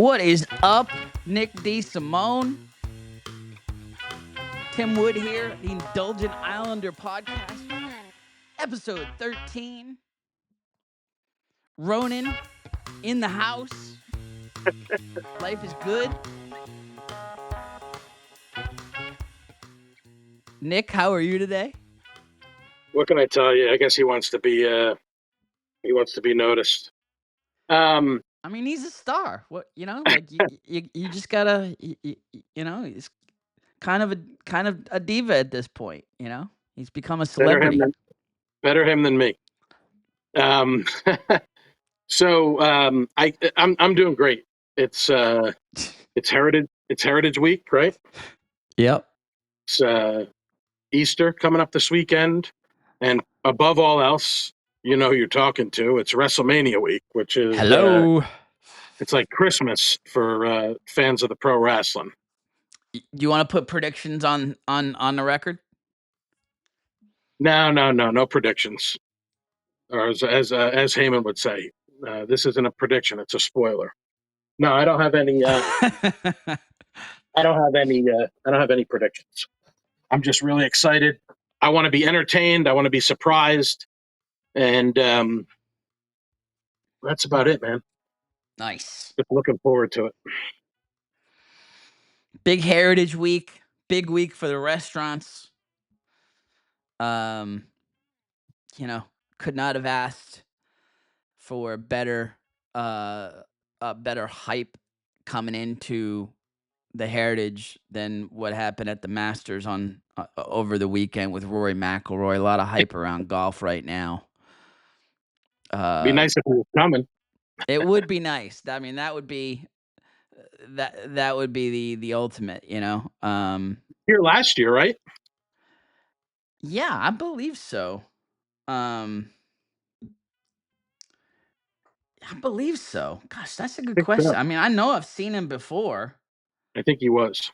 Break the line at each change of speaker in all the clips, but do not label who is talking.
What is up, Nick D. Simone? Tim Wood here, the Indulgent Islander podcast, episode 13. Ronan in the house. Life is good. Nick, how are you today?
What can I tell you? I guess he wants to be noticed.
I mean, he's a star. What like you just gotta he's kind of a diva at this point. He's become a celebrity.
Better him than me. So I'm doing great. It's Heritage Week, right?
Yep.
It's Easter coming up this weekend, and above all else, you're talking to. It's WrestleMania week, which is
hello.
It's like Christmas for fans of the pro wrestling.
You want to put predictions on the record?
No predictions. Or as Heyman would say, this isn't a prediction; it's a spoiler. No, I don't have any. I don't have any predictions. I'm just really excited. I want to be entertained. I want to be surprised, and that's about it, man.
Nice.
Just looking forward to it.
Big Heritage Week. Big week for the restaurants. Could not have asked for better hype coming into the Heritage than what happened at the Masters on over the weekend with Rory McIlroy. A lot of hype around golf right now.
Be nice if he was coming.
It would be nice. I mean, that would be the ultimate,
Here last year, right?
Yeah, I believe so. I believe so. Gosh, that's a good question.
So.
I mean, I know I've seen him before.
I think he was.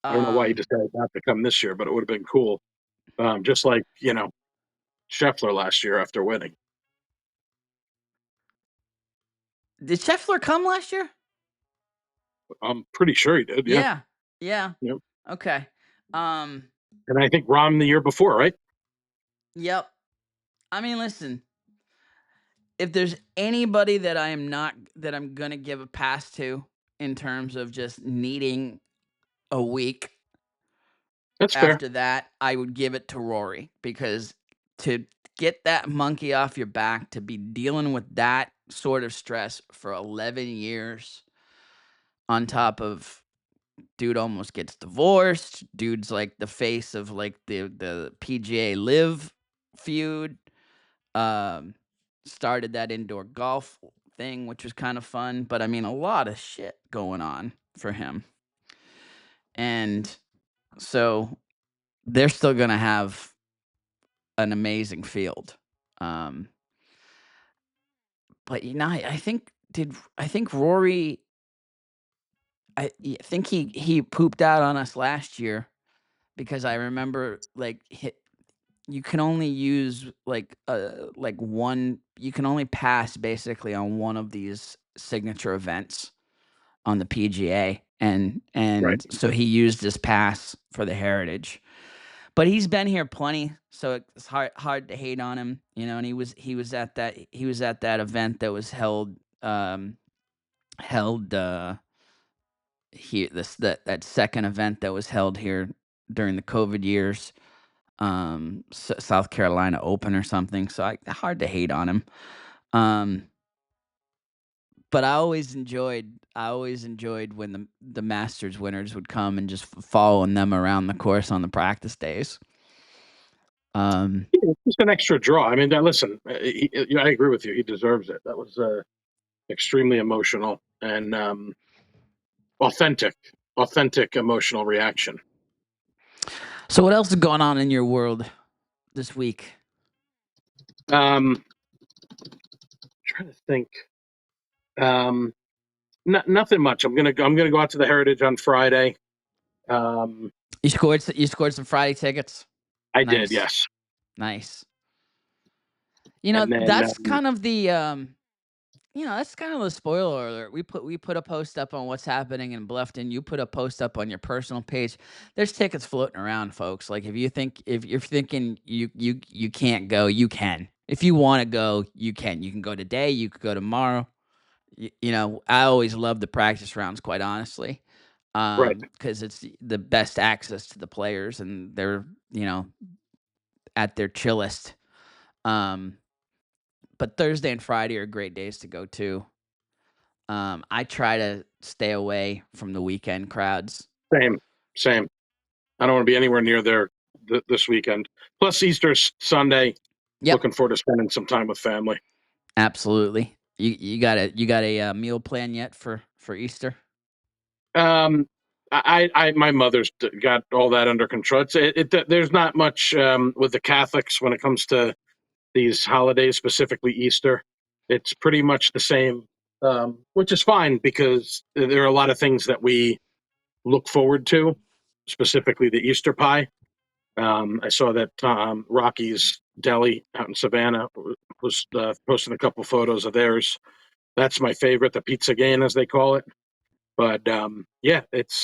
I don't know why he decided not to come this year, but it would have been cool. Just like, Scheffler last year after winning.
Did Scheffler come last year?
I'm pretty sure he did.
Yeah.
Yep.
Okay.
And I think Rahm the year before, right?
Yep. I mean, listen. If there's anybody that I'm gonna give a pass to in terms of just needing a week,
that's
after
fair.
that, I would give it to Rory, because to get that monkey off your back, to be dealing with that sort of stress for 11 years, on top of dude almost gets divorced, dude's like the face of like the PGA Live feud, started that indoor golf thing, which was kind of fun, but I mean, a lot of shit going on for him. And so they're still going to have an amazing field. But I think Rory, I think he pooped out on us last year, because I remember like you can only use like one, you can only pass basically on one of these signature events on the PGA, and
Right.
so he used his pass for the Heritage. But he's been here plenty, so it's hard to hate on him, and he was at that event that was held here, that second event that was held here during the COVID years, South Carolina Open or something. So hard to hate on him. But I always enjoyed when the Masters winners would come and just following them around the course on the practice days.
It's just an extra draw. I mean, listen, I agree with you. He deserves it. That was extremely emotional and authentic emotional reaction.
So what else is going on in your world this week?
Trying to think. Nothing much. I'm gonna go out to the Heritage on Friday.
You scored some Friday tickets?
I
Nice.
did, yes.
Nice. That's kind of the that's kind of the spoiler alert. We put a post up on what's happening in Bluffton. You put a post up on your personal page. There's tickets floating around, folks. Like if you're thinking you can't go, you can. If you want to go, you can. You can go today. You could go tomorrow. I always love the practice rounds, quite honestly,
Right.
because it's the best access to the players, and they're at their chillest. Um, but Thursday and Friday are great days to go too. I try to stay away from the weekend crowds.
Same. Same. I don't want to be anywhere near there this weekend. Plus Easter's Sunday.
Yep,
Looking forward to spending some time with family.
absolutely. You got a meal plan yet for Easter?
Um, my mother's got all that under control. There's not much with the Catholics when it comes to these holidays, specifically Easter. It's pretty much the same, which is fine because there are a lot of things that we look forward to, specifically the Easter pie. I saw that Rocky's Deli out in Savannah was posting a couple photos of theirs. That's my favorite, the pizza game as they call it. But yeah, it's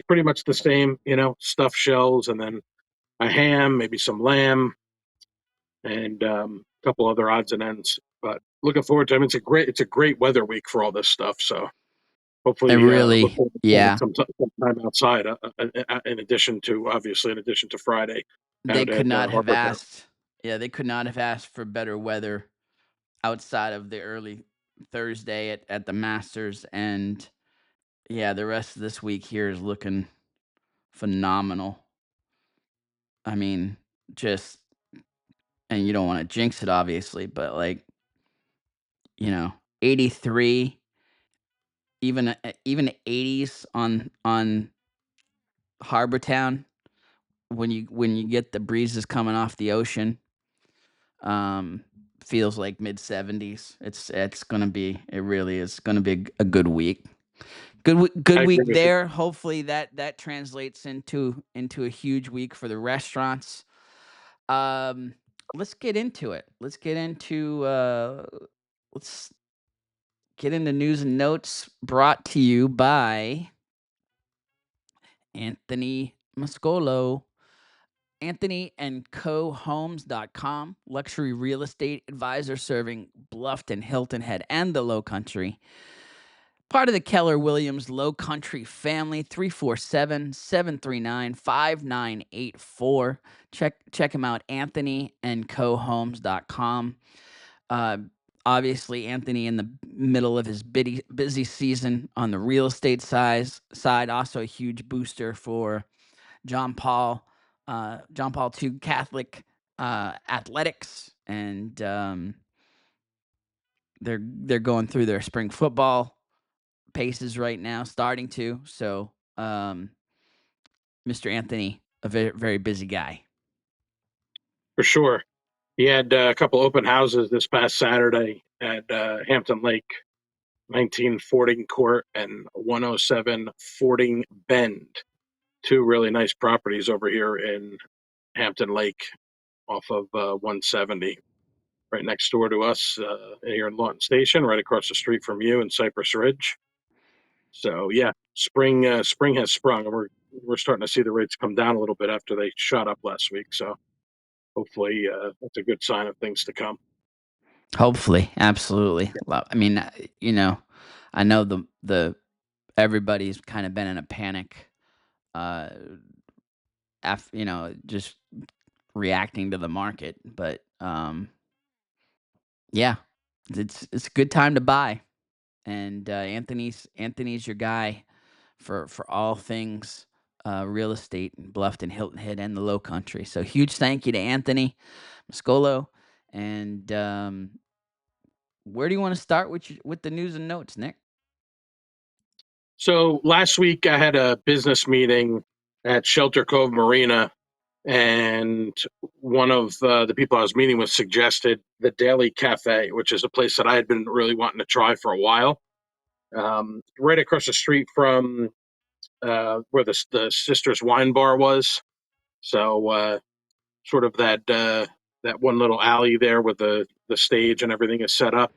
pretty much the same, stuffed shells and then a ham, maybe some lamb, and a couple other odds and ends. But looking forward to. I mean, it's a great weather week for all this stuff. So
It
hopefully, look
really,
forward to spending
yeah.
some time outside. In addition to Friday
They
out
could
at
not have
Harper Town.
asked. Yeah, they could not have asked for better weather outside of the early Thursday at the Masters, and yeah, the rest of this week here is looking phenomenal. I mean, just and you don't want to jinx it, obviously, but like 83, even 80s on Harbor Town when you get the breezes coming off the ocean. Um, Feels like mid 70s. It's gonna be. It really is gonna be a good week. Good
I agree
week
with you.
there. Hopefully that translates into a huge week for the restaurants. Um, let's get into it. Let's get into news and notes brought to you by Anthony Mascolo. Anthony and Co Homes.com, luxury real estate advisor serving Bluffton, Hilton Head, and the Lowcountry. Part of the Keller Williams Lowcountry family, 347-739-5984. Check him out, anthonyandcohomes.com. Uh, Obviously, Anthony in the middle of his busy season on the real estate side, also a huge booster for John Paul, John Paul II Catholic athletics, and they're going through their spring football paces right now, starting to. So, Mr. Anthony, a very very busy guy.
For sure. He had a couple open houses this past Saturday at Hampton Lake, 19 Fording Court and 107 Fording Bend. Two really nice properties over here in Hampton Lake off of 170, right next door to us here in Lawton Station, right across the street from you in Cypress Ridge. So yeah, spring has sprung, and we're starting to see the rates come down a little bit after they shot up last week. So hopefully that's a good sign of things to come.
Hopefully, absolutely. I mean, I know the everybody's kind of been in a panic, uh, just reacting to the market, but yeah, it's a good time to buy. And Anthony's your guy for all things real estate in Bluffton, Hilton Head, and the Low Country. So huge thank you to Anthony Mascolo. And where do you want to start with the news and notes, Nick?
So last week I had a business meeting at Shelter Cove Marina, and one of the people I was meeting with suggested the Daily Cafe, which is a place that I had been really wanting to try for a while. Right across the street from where the Sisters Wine Bar was. So sort of that one little alley there with the stage and everything is set up.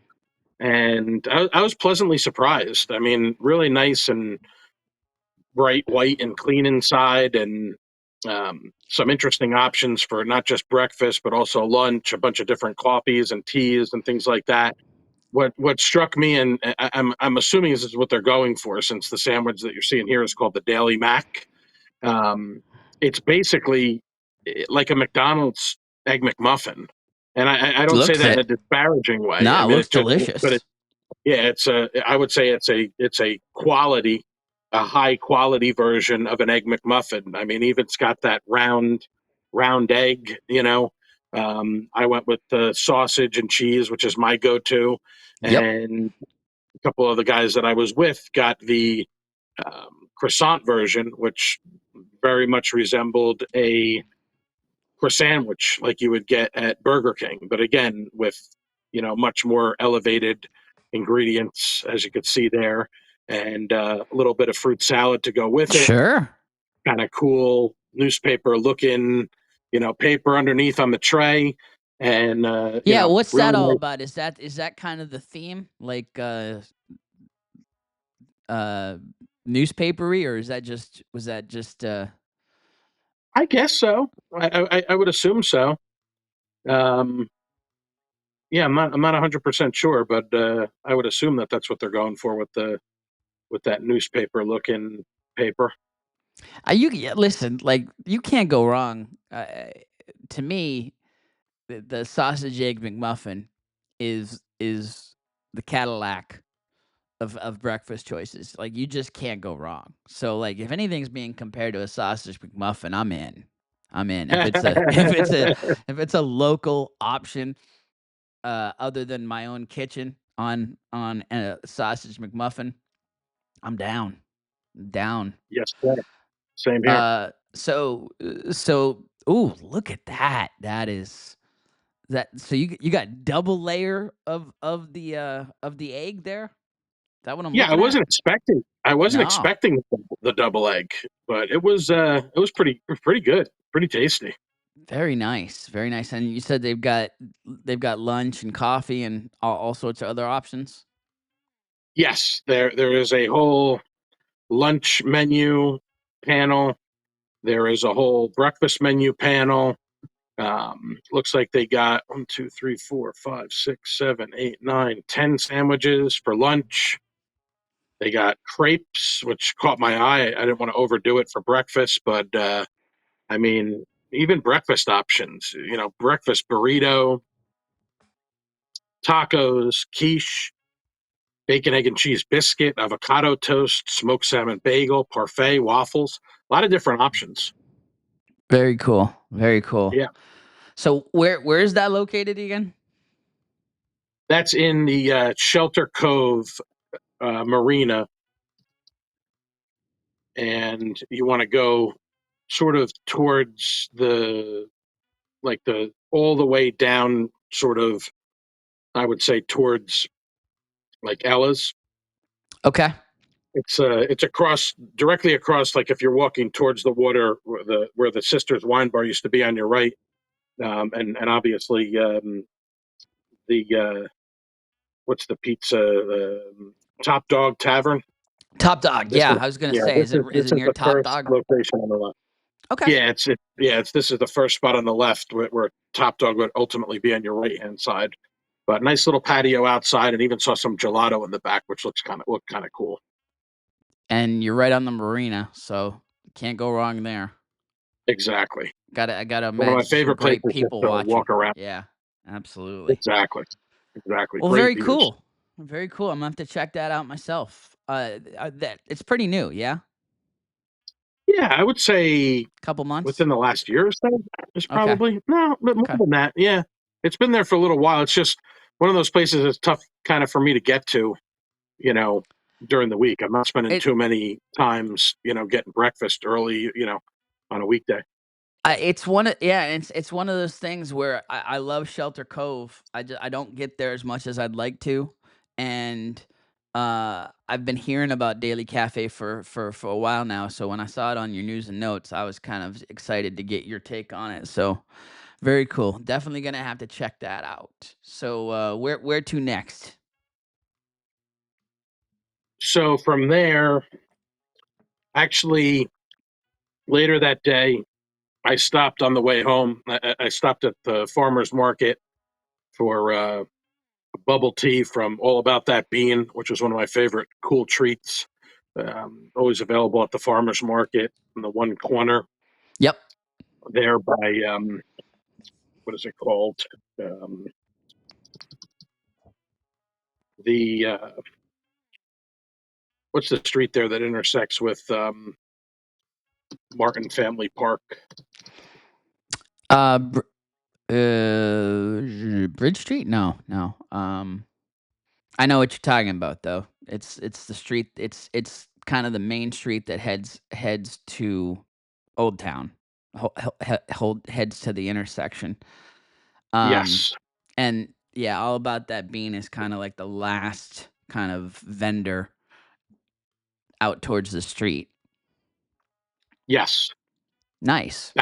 and I was pleasantly surprised. I mean, really nice and bright white and clean inside, and some interesting options for not just breakfast but also lunch. A bunch of different coffees and teas and things like that. What struck me, and I'm assuming this is what they're going for, since the sandwich that you're seeing here is called the Daily Mac. Um, it's basically like a McDonald's egg McMuffin, and I don't say
Looks
that in a
it.
disparaging way. I
Nah, it
mean,
looks
it just, but
delicious.
yeah, I would say it's a quality, a high quality version of an egg McMuffin. I mean, even it's got that round egg. I went with the sausage and cheese, which is my go-to,
Yep.
and a couple of the guys that I was with got the croissant version, which very much resembled a croissant sandwich like you would get at Burger King, but again with much more elevated ingredients, as you could see there, and a little bit of fruit salad to go with it.
Sure.
Kind of cool newspaper looking, paper underneath on the tray, and
Yeah, what's that
really
all
nice.
about? Is that kind of the theme? Like uh newspapery, or is that just was that just
I guess so. I would assume so. Um, yeah, I'm not 100% sure, but I would assume that that's what they're going for with that newspaper looking paper.
you yeah, listen, like you can't go wrong. To me, the sausage egg McMuffin is the Cadillac of breakfast choices. Like you just can't go wrong. So like if anything's being compared to a sausage McMuffin, I'm in. I'm in. If it's a if it's a local option other than my own kitchen on a sausage McMuffin, I'm down. Down.
Yes, sir. Same here.
So ooh, look at that. So you got double layer of the egg there? Is that what I'm
Yeah, I
looking at?
wasn't expecting. I wasn't
No.
expecting the double egg, but it was pretty good, pretty tasty.
Very nice. Very nice. And you said they've got lunch and coffee and all sorts of other options?
Yes, there is a whole lunch menu panel. There is a whole breakfast menu panel. Looks like they got 1, 2, 3, 4, 5, 6, 7, 8, 9, 10 sandwiches They got crepes, which caught my eye. I didn't want to overdo it for breakfast, but I mean, even breakfast options. Breakfast burrito, tacos, quiche, bacon, egg, and cheese biscuit, avocado toast, smoked salmon bagel, parfait, waffles. A lot of different options.
Very cool. Very cool.
Yeah,
So where is that located again?
that's in the Shelter Cove Marina, and you want to go sort of towards the all the way down, sort of, I would say, towards like Ella's.
Okay.
It's across, directly across, like if you're walking towards the water, where the Sisters Wine Bar used to be on your right, and obviously the what's the pizza, Top Dog Tavern.
Top Dog.
This
Yeah,
is
I was gonna
yeah,
say,
this
is it
is
near
the
Top
first
Dog?
location on the left.
Okay.
Yeah, it's this is the first spot on the left, where Top Dog would ultimately be on your right hand side. But nice little patio outside, and even saw some gelato in the back, which looked kind of cool.
And you're right on the marina, so can't go wrong there.
Exactly.
I gotta
One of my
imagine some
favorite
great
places just
people
to
watching.
walk around.
Yeah, absolutely.
Exactly. Exactly.
Well,
Great
very
views.
cool. Very cool. I'm gonna have to check that out myself. That it's pretty new, yeah?
Yeah, I would say
Couple months?
within the last year or so is
Okay.
probably, no, but more
Okay.
than that. Yeah, it's been there for a little while. It's just one of those places that's tough kind of for me to get to, you know, during the week. I'm not spending
It
too many times, getting breakfast early, on a weekday.
it's one of yeah, it's one of those things where I love Shelter Cove. I don't get there as much as I'd like to, and I've been hearing about Daily Cafe for a while now. So when I saw it on your news and notes, I was kind of excited to get your take on it. So very cool. Definitely gonna have to check that out. So where to next?
So from there, actually, later that day, I stopped on the way home. I stopped at the farmer's market for bubble tea from All About That Bean, which is one of my favorite cool treats. Always available at the farmer's market in the one corner
Yep.
there by what is it called? Um, the what's the street there that intersects with Martin Family Park?
Uh, Br- Bridge Street? No, no. I know what you're talking about though. It's the street. It's kind of the main street that heads to Old Town. Heads to the intersection. Um,
Yes,
and yeah, All About That Bean is kind of like the last kind of vendor out towards the street.
yes.
Nice.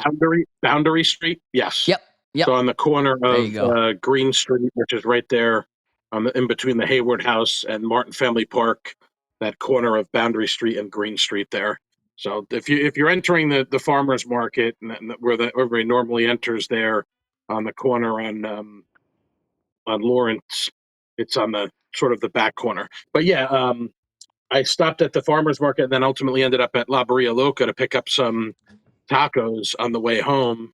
Boundary Street. Yes.
Yep. Yep.
So on the corner
There
of
you go.
Green Street, which is right there in between the Hayward House and Martin Family Park, that corner of Boundary Street and Green Street there. So if you're entering the farmers market where everybody normally enters there on the corner on Lawrence, it's on the sort of the back corner. But yeah, I stopped at the farmers market and then ultimately ended up at La Birria Loca to pick up some tacos on the way home.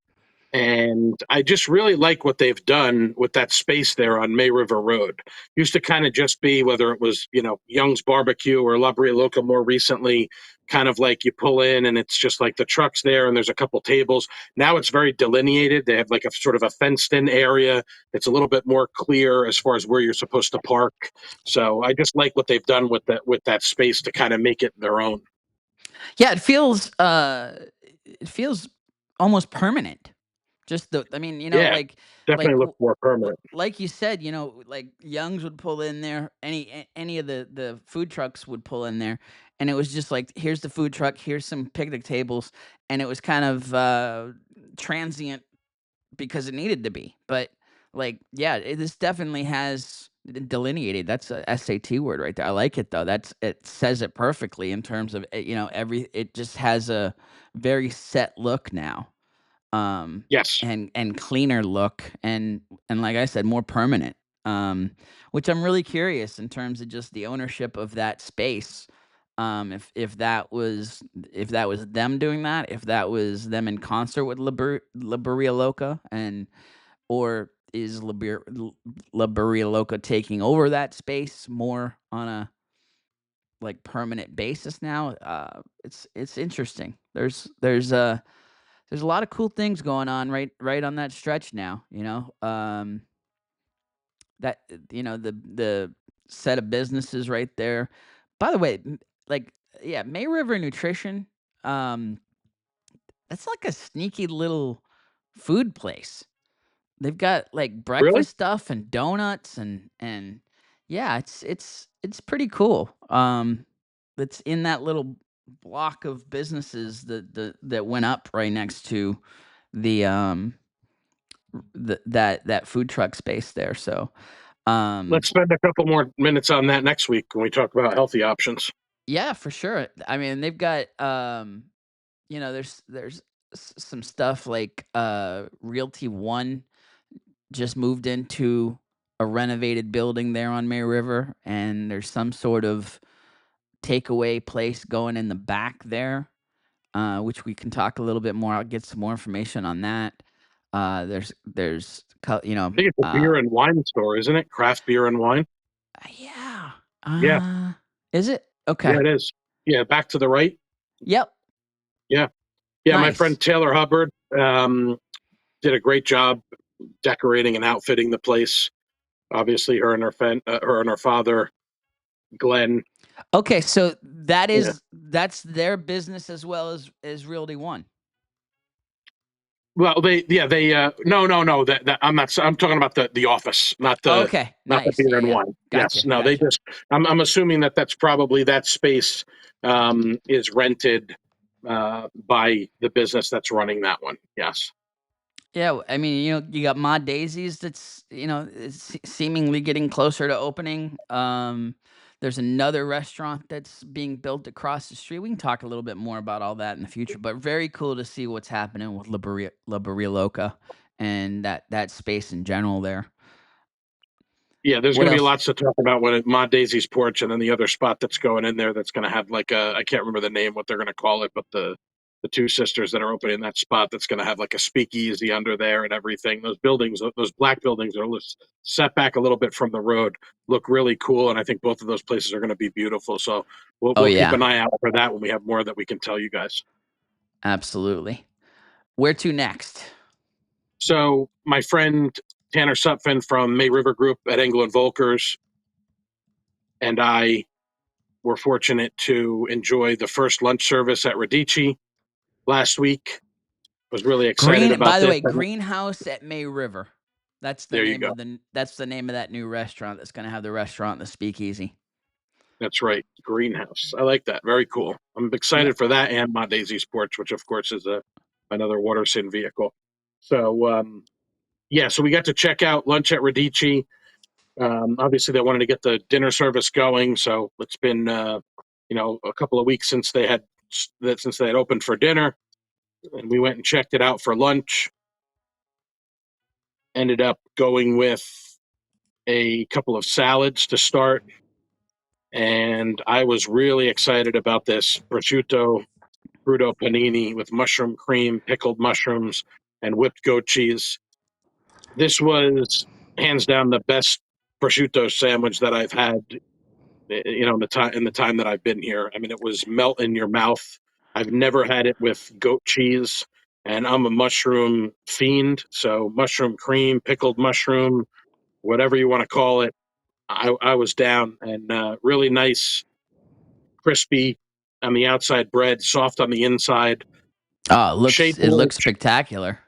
And I just really like what they've done with that space there on May River Road. Used to kind of just be, whether it was, Young's Barbecue or La Brea Loca more recently, kind of like you pull in and it's just like the trucks there and there's a couple tables. Now it's very delineated. They have like a sort of a fenced in area that's a little bit more clear as far as where you're supposed to park. So I just like what they've done with that space to kind of make it their own.
Yeah, it feels almost permanent. Just the I mean,
Yeah,
like
definitely look
w
more
l
permanent.
like you said, like Young's would pull in there, any of the food trucks would pull in there, and it was just like, "Here's the food truck, here's some picnic tables," and it was kind of, transient because it needed to be, but, like, yeah, this definitely has delineated. That's a SAT word right there. I like it though. It says it perfectly in terms of, it just has a very set look now,
Yes,
and cleaner look, and like I said, more permanent. Um, which I'm really curious in terms of just the ownership of that space. If that was them doing that, if that was them in concert with Liberia Loca, and or is Liberia Loca taking over that space more on a like permanent basis now? It's interesting. There's a lot of cool things going on right on that stretch now, that the set of businesses right there. By the way, like, yeah, May River Nutrition, um, that's like a sneaky little food place. They've got like
really.
breakfast stuff and donuts, and yeah, it's pretty cool. It's in that little block of businesses that went up right next to the that food truck space there. So,
Let's
um,
spend a couple more minutes on that next week when we talk about healthy options.
yeah, for sure. I mean, they've got, there's some stuff like Realty One just moved into a renovated building there on May River, and there's some sort of takeaway place going in the back there, which we can talk a little bit more. I'll get some more information on that. There's
I think it's a beer and wine store, isn't it? Craft beer and wine.
yeah.
Yeah,
Is it?
yeah,
Okay.
it is. Yeah, back to the right.
Yep.
Yeah, yeah. My
Nice.
friend Taylor Hubbard did a great job decorating and outfitting the place. Obviously, her and her father, Glenn.
Okay, so
Yeah.
that's their business as well as Realty One.
Well, no, no, no. That I'm talking about the office,
Okay,
not the
nice.
beer
Yeah,
and
yeah.
wine. Yes,
Gotcha,
no. They
gotcha.
just. I'm assuming that's probably that space is rented by the business that's running that one. Yes.
Yeah, I mean, you got Mod Daisies that's, it's seemingly getting closer to opening. There's another restaurant that's being built across the street. We can talk a little bit more about all that in the future, but very cool to see what's happening with La Birria Loca and that space in general there.
Yeah, there's
What
going to be
else?
lots to talk about when Ma Daisy's Porch, and then the other spot that's going in there that's going to have like a, I can't remember the name, what they're going to call it, but the two sisters that are opening that spot that's going to have like a speakeasy under there and everything. Those buildings, those black buildings, are set back a little bit from the road, look really cool, and I think both of those places are going to be beautiful. So
Oh
we'll keep
yeah,
an eye out for that when we have more that we can tell you guys.
absolutely. Where to next?
So my friend Tanner Sutphin from May River Group at Engel and Volkers and I were fortunate to enjoy the first lunch service at Radici last week. Was really excited
Green.
about
By the
this.
way, Greenhouse at May River. That's the
There you
name
go.
of the. That's the name of that new restaurant that's going to have the restaurant and the speakeasy.
That's right. Greenhouse. I like that. Very cool. I'm
Yeah.
excited for that and Mont Daisy's Porch, which of course is another Waterson vehicle. So yeah, so we got to check out lunch at Radici. Obviously, they wanted to get the dinner service going, so it's been a couple of weeks since they had opened for dinner, and we went and checked it out for lunch. Ended up going with a couple of salads to start, and I was really excited about this prosciutto crudo panini with mushroom cream, pickled mushrooms, and whipped goat cheese. This was hands down the best prosciutto sandwich that I've had. In the time that I've been here. I mean, it was melt in your mouth. I've never had it with goat cheese, and I'm a mushroom fiend. So mushroom cream, pickled mushroom, whatever you want to call it. I was down, and really nice, crispy on the outside bread, soft on the inside.
Oh,
Shea
it looks
George.
spectacular.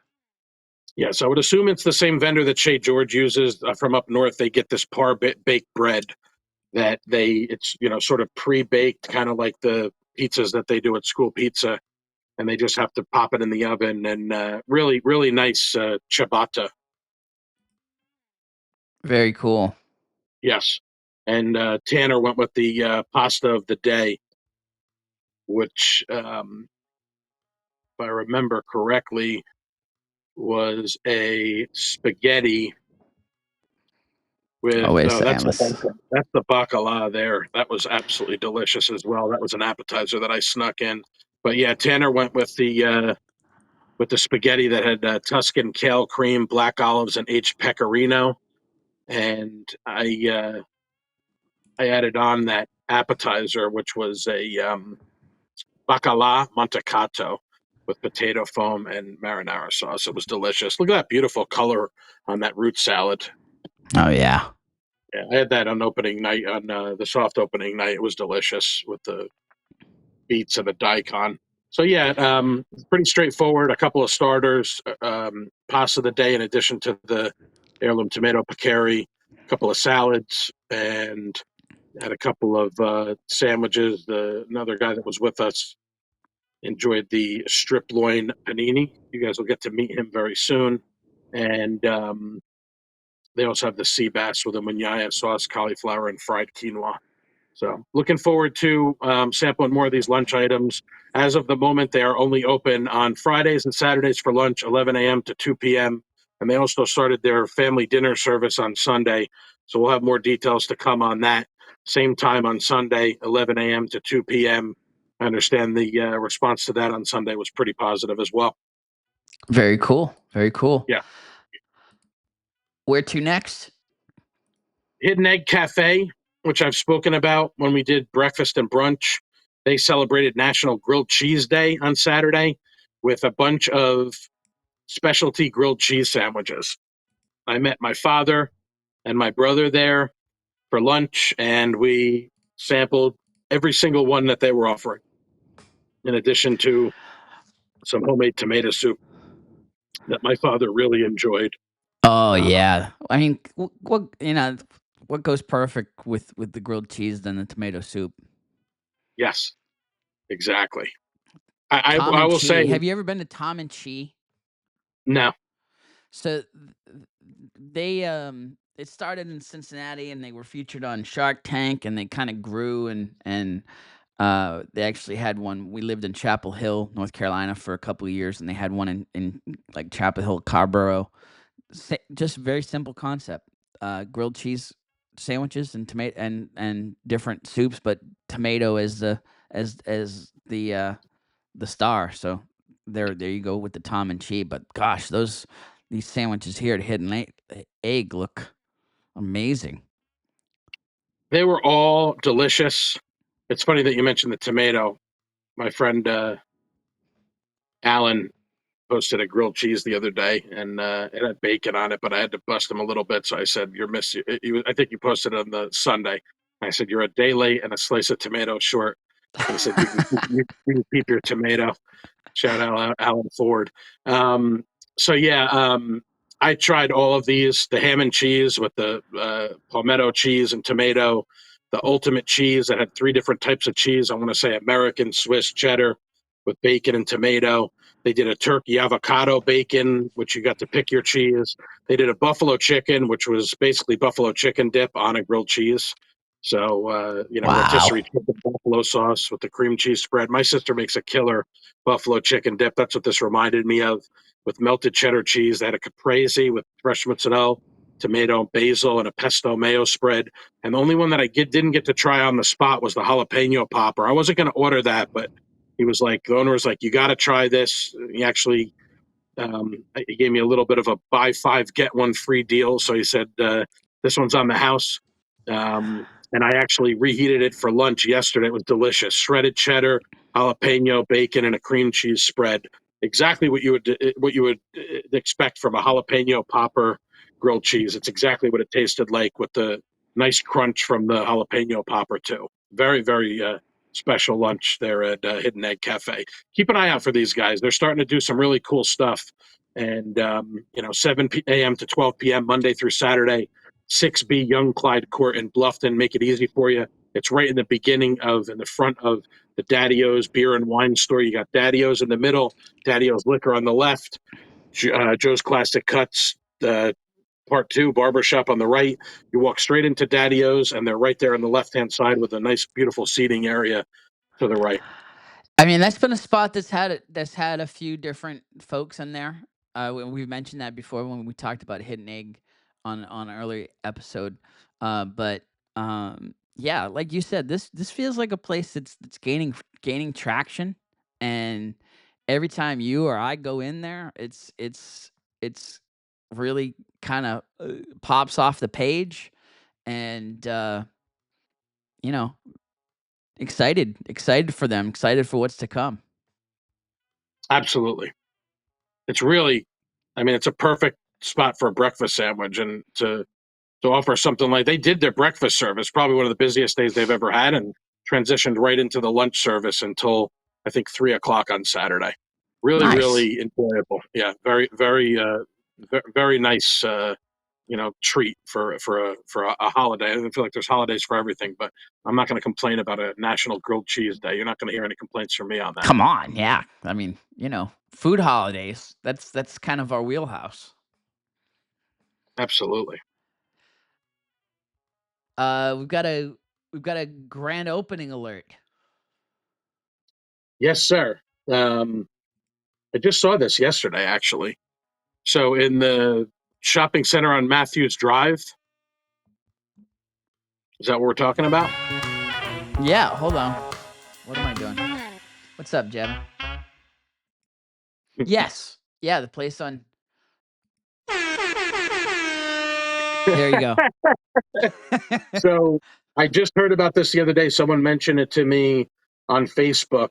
Yes, I would assume it's the same vendor that Shea George uses from up north. They get this baked bread that it's sort of pre-baked, kind of like the pizzas that they do at School Pizza, and they just have to pop it in the oven. And really, really nice ciabatta.
Very cool.
Yes, and Tanner went with the pasta of the day, which, if I remember correctly, was a spaghetti with
Always the
that's
endless.
the bacala there. That was absolutely delicious as well. That was an appetizer that I snuck in. But yeah, Tanner went with the spaghetti that had Tuscan kale cream, black olives, and aged pecorino. And I added on that appetizer, which was a bacala mantecato with potato foam and marinara sauce. It was delicious. Look at that beautiful color on that root salad.
Oh yeah.
Yeah, I had that on opening night, on the soft opening night. It was delicious with the beets and the daikon. So yeah, pretty straightforward. A couple of starters, pasta of the day in addition to the heirloom tomato picari, a couple of salads, and had a couple of sandwiches. Another guy that was with us enjoyed the strip loin panini. You guys will get to meet him very soon. And they also have the sea bass with a manjaya sauce, cauliflower, and fried quinoa. So looking forward to sampling more of these lunch items. As of the moment, they are only open on Fridays and Saturdays for lunch, 11 a.m. to 2 p.m. And they also started their family dinner service on Sunday. So we'll have more details to come on that. Same time on Sunday, 11 a.m. to 2 p.m. I understand the response to that on Sunday was pretty positive as well.
Very cool. Very cool.
Yeah.
Where to next?
Hidden Egg Cafe, which I've spoken about when we did breakfast and brunch. They celebrated National Grilled Cheese Day on Saturday with a bunch of specialty grilled cheese sandwiches. I met my father and my brother there for lunch, and we sampled every single one that they were offering, in addition to some homemade tomato soup that my father really enjoyed.
Oh
Uh,
yeah. I mean, what goes perfect with the grilled cheese than the tomato soup?
yes, exactly.
Tom
I
and
will say
Chi. Have you ever been to Tom and Chi?
no.
So they it started in Cincinnati, and they were featured on Shark Tank, and they kinda grew, and they actually had one. We lived in Chapel Hill, North Carolina for a couple of years, and they had one in, like, Chapel Hill, Carborough. Just very simple concept, grilled cheese sandwiches and tomato and different soups, but tomato as the star, so there you go with the Tom and Chi, but gosh, these sandwiches here at Hidden Egg look amazing.
They were all delicious. It's funny that you mentioned the tomato. My friend Alan posted a grilled cheese the other day, and it had bacon on it, but I had to bust him a little bit. So I said, "You're missing." I think you posted it on the Sunday. I said, "You're a day late and a slice of tomato short." He said, you can keep your tomato." Shout out Alan Ford. Um, so yeah, I tried all of these: the ham and cheese with the palmetto cheese and tomato, the ultimate cheese that had three different types of cheese. I want to say American, Swiss, cheddar, with bacon and tomato. They did a turkey avocado bacon, which you got to pick your cheese. They did a buffalo chicken, which was basically buffalo chicken dip on a grilled cheese. So rotisserie
Wow.
chicken buffalo sauce with the cream cheese spread. My sister makes a killer buffalo chicken dip. That's what this reminded me of, with melted cheddar cheese. They had a caprese with fresh mozzarella, tomato, basil, and a pesto mayo spread. And the only one that didn't get to try on the spot was the jalapeno popper. I wasn't going to order that, but the owner was like, "You got to try this." He actually he gave me a little bit of a buy five get one free deal. So he said, "This one's on the house." And I actually reheated it for lunch yesterday. It was delicious: shredded cheddar, jalapeno, bacon, and a cream cheese spread. Exactly what you would expect from a jalapeno popper grilled cheese. It's exactly what it tasted like, with the nice crunch from the jalapeno popper too. Very very special lunch there at Hidden Egg Cafe. Keep an eye out for these guys. They're starting to do some really cool stuff. And 7 a.m. to 12 p.m. Monday through Saturday, 6B Young Clyde Court in Bluffton. Make it easy for you. It's right in the front of the Daddy-O's beer and wine store. You got Daddy-O's in the middle, Daddy-O's Liquor on the left, Joe's Classic Cuts, Part 2 Barbershop on the right. You walk straight into Daddy-O's, and they're right there on the left-hand side with a nice, beautiful seating area to the right.
I mean, that's been a spot that's had a few different folks in there. We've mentioned that before when we talked about Hidden Egg on an earlier episode. But yeah, like you said, this feels like a place that's gaining traction, and every time you or I go in there, it's really kind of pops off the page, and you know, excited for them, excited for what's to come.
Absolutely. It's really, I mean, it's a perfect spot for a breakfast sandwich, and to offer something like they did their breakfast service, probably one of the busiest days they've ever had, and transitioned right into the lunch service until I think 3 o'clock on Saturday. Really,
Nice.
really enjoyable. Yeah, very, very, very nice. Treat for a holiday. I feel like there's holidays for everything, but I'm not going to complain about a National Grilled Cheese Day. You're not going to hear any complaints from me on that.
Come on, yeah. I mean, food holidays, that's kind of our wheelhouse.
Absolutely.
We've got a grand opening alert.
Yes, sir. Um, I just saw this yesterday, actually. So in the shopping center on Matthews Drive, is that what we're talking about?
Yeah, hold on. What am I doing? What's up, Jevon? Yes. Yeah, the place on there you go.
So I just heard about this the other day. Someone mentioned it to me on Facebook.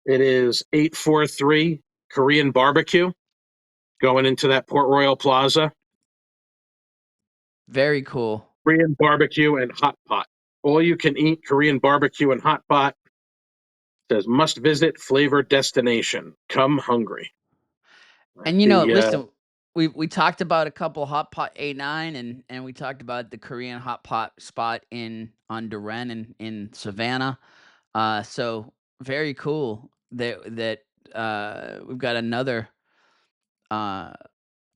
It is 843 Korean barbecue going into that Port Royal Plaza.
Very cool.
Korean barbecue and hot pot. All you can eat Korean barbecue and hot pot. Says must visit flavor destination. Come hungry.
And,
The
listen, we talked about a couple hot pot A9, and we talked about the Korean hot pot spot in on Duran in Savannah. So very cool that we've got another uh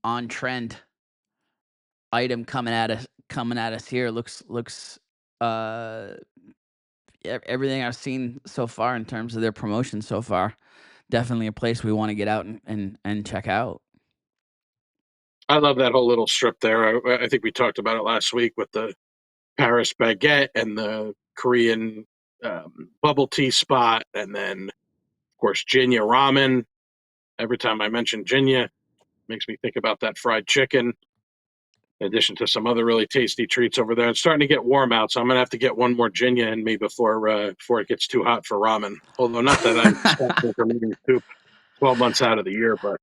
on trend item coming at us here looks uh everything I've seen so far in terms of their promotion so far. Definitely a place we want to get out and check out.
I love that whole little strip there. I think we talked about it last week with the Paris baguette and the Korean bubble tea spot, and then of course Jinya ramen. Every time I mention Jinya, makes me think about that fried chicken. In addition to some other really tasty treats over there, it's starting to get warm out, so I'm gonna have to get one more Jinya in me before it gets too hot for ramen. Although not that I'm stopping from eating soup 12 months out of the year, but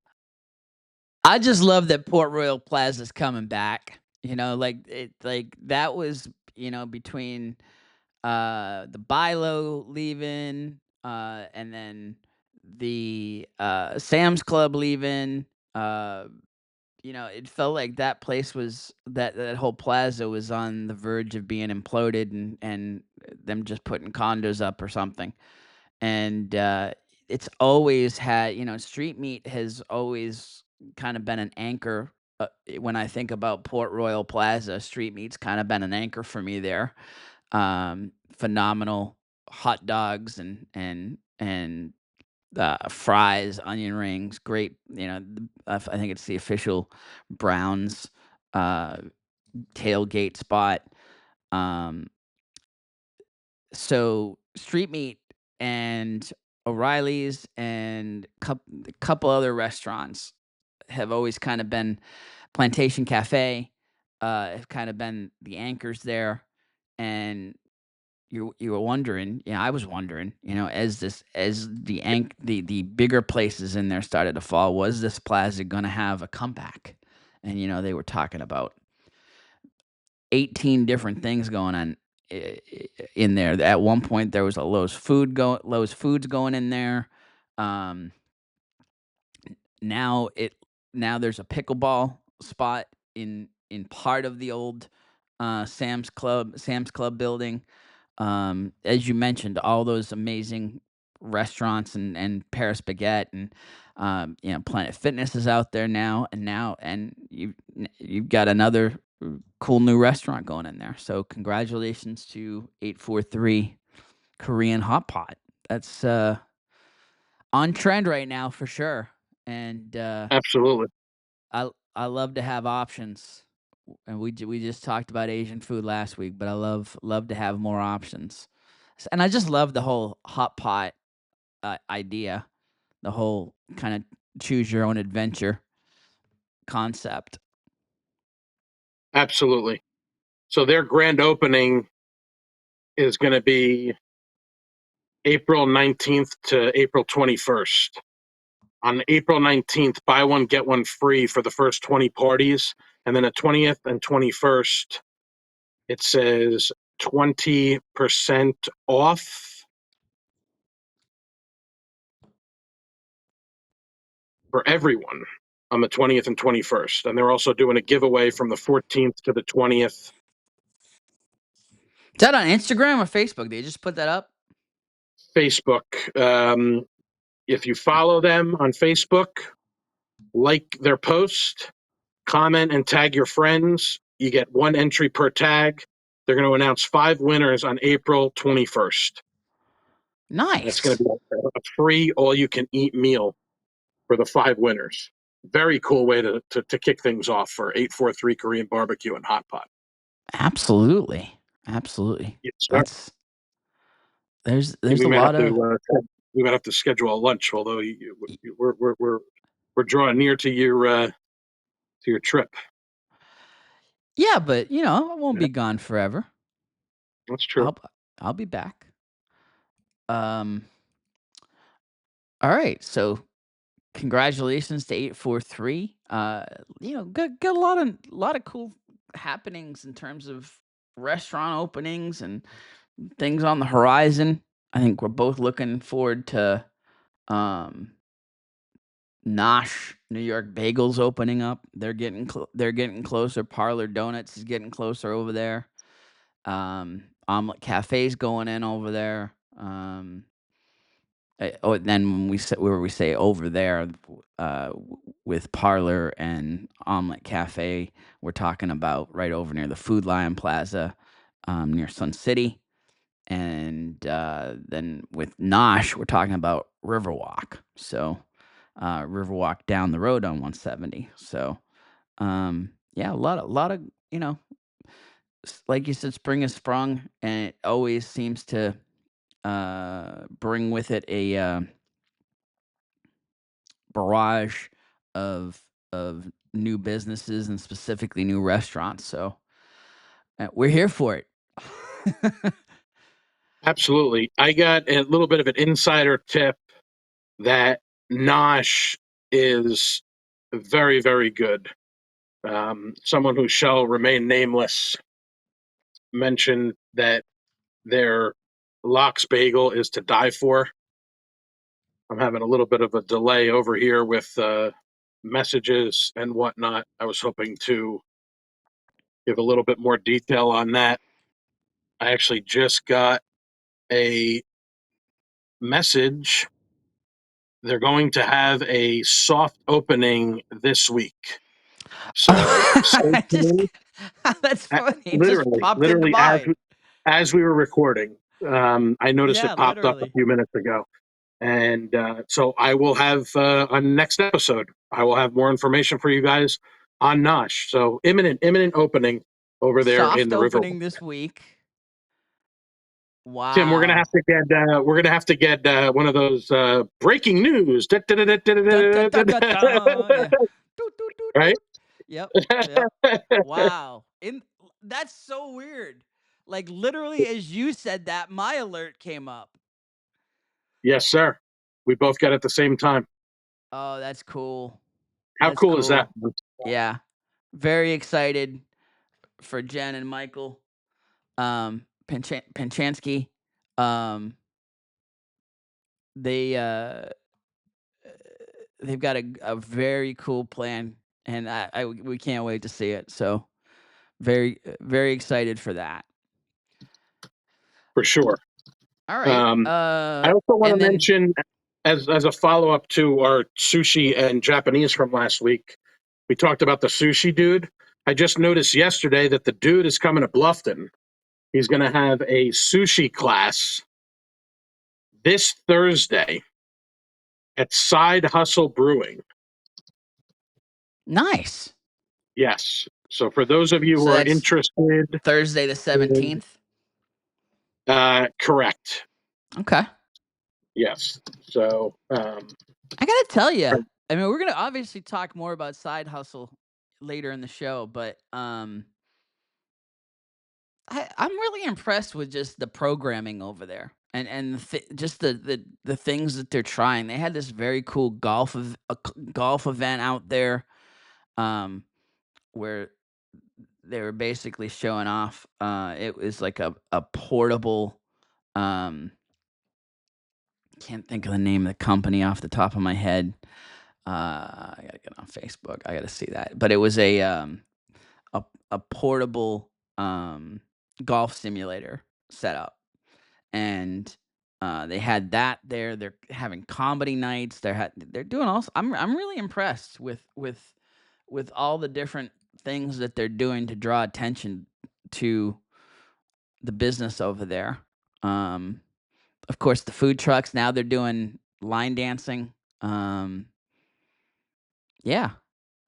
I just love that Port Royal Plaza's coming back. Like that was, between the Bilo leaving, and then the Sam's Club leaving. It felt like that place was that whole plaza was on the verge of being imploded and them just putting condos up or something. And it's always had, street meat has always kind of been an anchor. When I think about Port Royal Plaza, street meat's kind of been an anchor for me there. Phenomenal hot dogs and fries, onion rings, great. I think it's the official Browns uh, tailgate spot. Um, so street meat and O'Reilly's and a couple other restaurants have always kind of been Plantation Cafe. Have kind of been the anchors there, and you were wondering, I was wondering, as the bigger places in there started to fall, was this plaza gonna have a comeback? And, they were talking about 18 different things going on in there. At one point, there was a Lowe's Foods going in there. Um, now it now there's a pickleball spot in part of the old Sam's Club building. As you mentioned, all those amazing restaurants and Paris Baguette and Planet Fitness is out there now, and you've got another cool new restaurant going in there. So congratulations to 843 Korean Hot Pot. That's on trend right now for sure. And
absolutely.
I love to have options. And we just talked about Asian food last week, but I love to have more options. And I just love the whole hot pot idea, the whole kind of choose your own adventure concept.
Absolutely. So their grand opening is going to be April 19th to April 21st. On April 19th, buy one, get one free for the first 20 parties. And then the 20th and 21st, it says 20% off for everyone on the 20th and 21st. And they're also doing a giveaway from the 14th to the 20th.
Is that on Instagram or Facebook? They just put that up.
Facebook. If you follow them on Facebook, like their post, comment and tag your friends. You get one entry per tag. They're going to announce 5 winners on April 21st. That's going
Nice.
to be a free all you can eat meal for the 5 winners. Very cool way to kick things off for 843 Korean barbecue and hot pot.
Absolutely. Absolutely.
Yes, sir.
That's there's
I think
there's a lot of
we might have to schedule a lunch. Although we're drawing near to your trip.
yeah, but I won't
Yeah,
be gone forever.
that's true.
I'll be back. Um all right. So congratulations to 843. Got a lot of cool happenings in terms of restaurant openings and things on the horizon. I think we're both looking forward to um Nosh New York Bagels opening up. They're getting closer. Parlor Donuts is getting closer over there. Omelet Cafe's going in over there. Then when we say where we say over there, with Parlor and Omelet Cafe, we're talking about right over near the Food Lion Plaza, near Sun City. And, then with Nosh, we're talking about Riverwalk. So, Riverwalk down the road on 170. So, yeah, a lot of, you know, like you said, spring is sprung, and it always seems to, bring with it a, barrage of new businesses and specifically new restaurants. So, we're here for it.
Absolutely. I got a little bit of an insider tip that nosh is very, very good. Someone who shall remain nameless mentioned that their lox bagel is to die for. I'm having a little bit of a delay over here with messages and whatnot. I was hoping to give a little bit more detail on that. I actually just got a message. They're going to have a soft opening this week. So stay
Just
tuned.
that's funny. It just
Literally,
popped into
literally
mind.
as we were recording, I noticed
Yeah,
it popped up a
literally.
few minutes ago. And so I will have on next episode, I will have more information for you guys on Nosh. So imminent opening over there in
Soft
the river.
opening this week.
Tim,
Wow.
we're gonna have to get one of those breaking news.
Dun, dun, dun, dun, dun. Yeah. Doot, doot, doot,
Right?
doot. Yep. Yep. Wow. That's so weird. Like literally as you said that, my alert came up.
Yes, sir. We both got it at the same time.
Oh, that's cool.
How
That's
cool is that?
cool. Yeah. Very excited for Jen and Michael. Penchansky. Um, they they've got a very cool plan, and we can't wait to see it. So very excited for that.
For sure.
All right.
Um, I also want to
And then
mention, as a follow up to our sushi and Japanese from last week, we talked about the sushi dude. I just noticed yesterday that the dude is coming to Bluffton. He's going to have a sushi class this Thursday at Side Hustle Brewing.
nice.
Yes. So for those of you who
So
are
that's
interested,
Thursday the 17th.
correct.
Okay.
Yes. So
I gotta tell you, I mean, we're gonna obviously talk more about side hustle later in the show, but I'm really impressed with just the programming over there, and just the things that they're trying. They had this very cool golf event out there, um, where they were basically showing off. It was like a portable. Um, can't think of the name of the company off the top of my head. I gotta get on Facebook. I gotta see that. But it was a portable golf simulator setup, and they had that there. They're having comedy nights. They're doing all. I'm really impressed with all the different things that they're doing to draw attention to the business over there. Um, of course, the food trucks now they're doing line dancing. Um, yeah,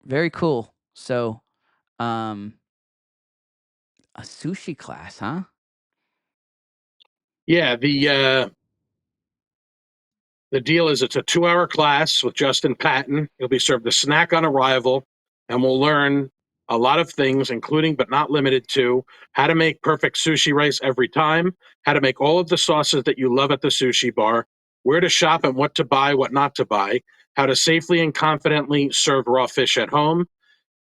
very cool. So, um, a sushi class, huh?
yeah, the deal is it's a 2 hour class with Justin Patton. He'll be served a snack on arrival, and we'll learn a lot of things, including but not limited to how to make perfect sushi rice every time, how to make all of the sauces that you love at the sushi bar, where to shop and what to buy, what not to buy, how to safely and confidently serve raw fish at home,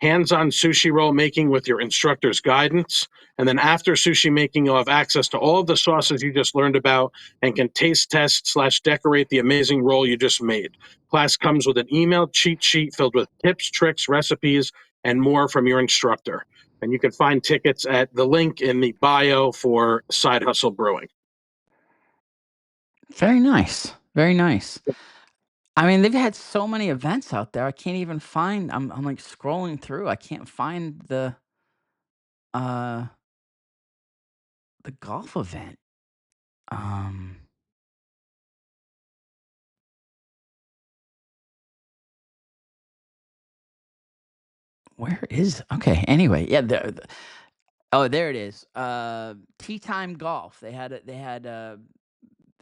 hands-on sushi roll making with your instructor's guidance. And then after sushi making, you'll have access to all of the sauces you just learned about and can taste test slash decorate the amazing roll you just made. Class comes with an email cheat sheet filled with tips, tricks, recipes, and more from your instructor. And you can find tickets at the link in the bio for Side Hustle Brewing.
Very nice. Very nice. I mean, they've had so many events out there. I can't even find. I'm like scrolling through. I can't find uh the golf event. Um, where is? Okay. Anyway, yeah. Oh, there it is. Tea Time Golf. They had.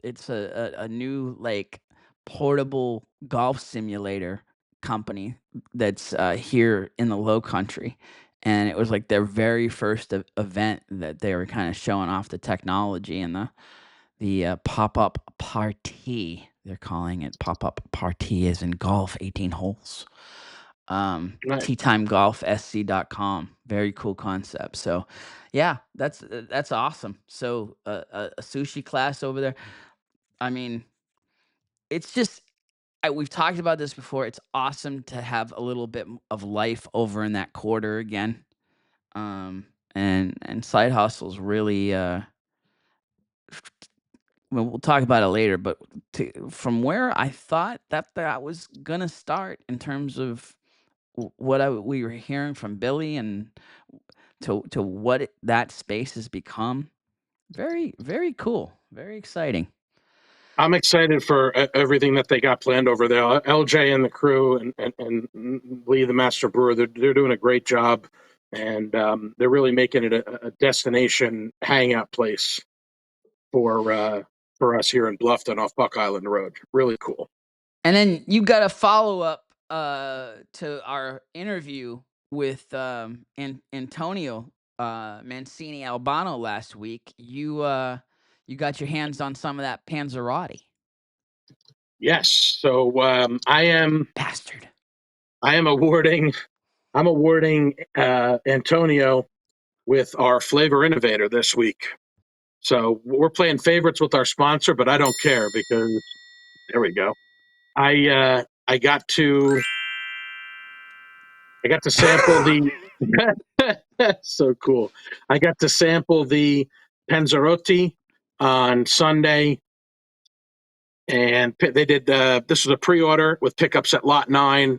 It's a new like portable golf simulator company that's here in the Lowcountry, and it was like their very first event that they were kind of showing off the technology and the pop up party. They're calling it pop up party, as in golf, 18 holes.
Nice.
teatimegolfsc.com. Very cool concept. So, yeah, that's awesome. So, a sushi class over there. I mean, it's just we've talked about this before. It's awesome to have a little bit of life over in that quarter again. Um, and side hustles really. Well, we'll talk about it later, but from where I thought that was gonna start in terms of we were hearing from Billy and to what that space has become, very very cool, very exciting.
I'm excited for everything that they got planned over there. LJ and the crew and Lee, the master brewer, they're doing a great job, and they're really making it a destination hangout place for uh, for us here in Bluffton off Buck Island Road. Really cool.
And then you got a follow-up, to our interview with, Antonio, Mancini Albano last week. You got your hands on some of that Panzerotti.
Yes. So
Bastard.
I am awarding I'm awarding Antonio with our flavor innovator this week. So we're playing favorites with our sponsor, but I don't care because there we go. I got to sample the so cool. I got to sample the Panzerotti on Sunday, and they did. This was a pre-order with pickups at Lot 9.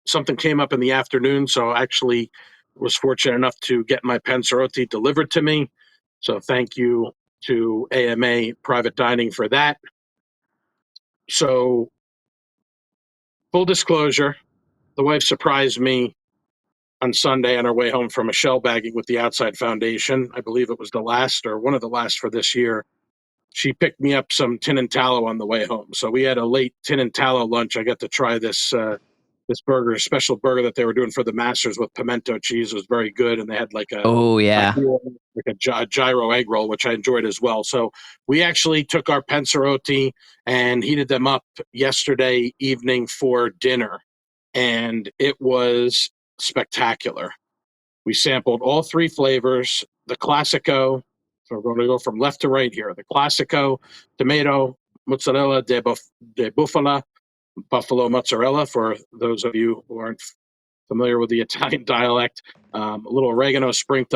Something came up in the afternoon, so I actually was fortunate enough to get my Panzerotti delivered to me. So thank you to AMA Private Dining for that. So full disclosure, the wife surprised me on Sunday on our way home from a shell bagging with the Outside Foundation. I believe it was the last or one of the last for this year. She picked me up some tin and tallow on the way home. So we had a late tin and tallow lunch. I got to try this burger, a special burger that they were doing for the Masters with pimento cheese. It was very good, and they had like
Oh, yeah.
a gyro egg roll, which I enjoyed as well. So we actually took our Panzerotti and heated them up yesterday evening for dinner, and it was spectacular. We sampled all three flavors, the Classico. So we're going to go from left to right here. The Classico, tomato, mozzarella de bufala, buffalo mozzarella, for those of you who aren't familiar with the Italian dialect. A little oregano sprinkled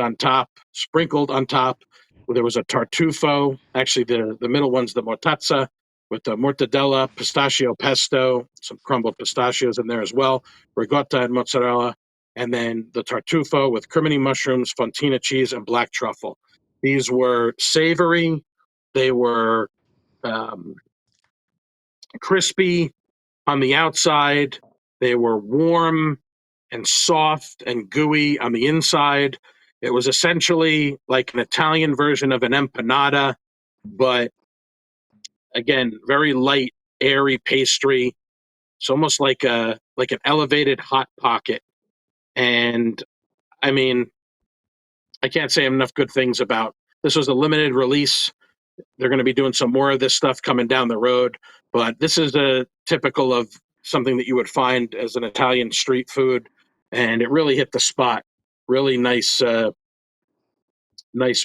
on top. There was a tartufo. Actually, the middle one's the mortazza with the mortadella, pistachio pesto, some crumbled pistachios in there as well, ricotta and mozzarella, and then the tartufo with crimini mushrooms, fontina cheese, and black truffle. These were savory. They were um, crispy on the outside. They were warm and soft and gooey on the inside. It was essentially like an Italian version of an empanada, but again, very light, airy pastry. It's almost like an elevated hot pocket. And I mean, I can't say enough good things about this. Was a limited release. They're going to be doing some more of this stuff coming down the road, but this is a typical of something that you would find as an Italian street food, and it really hit the spot. Really nice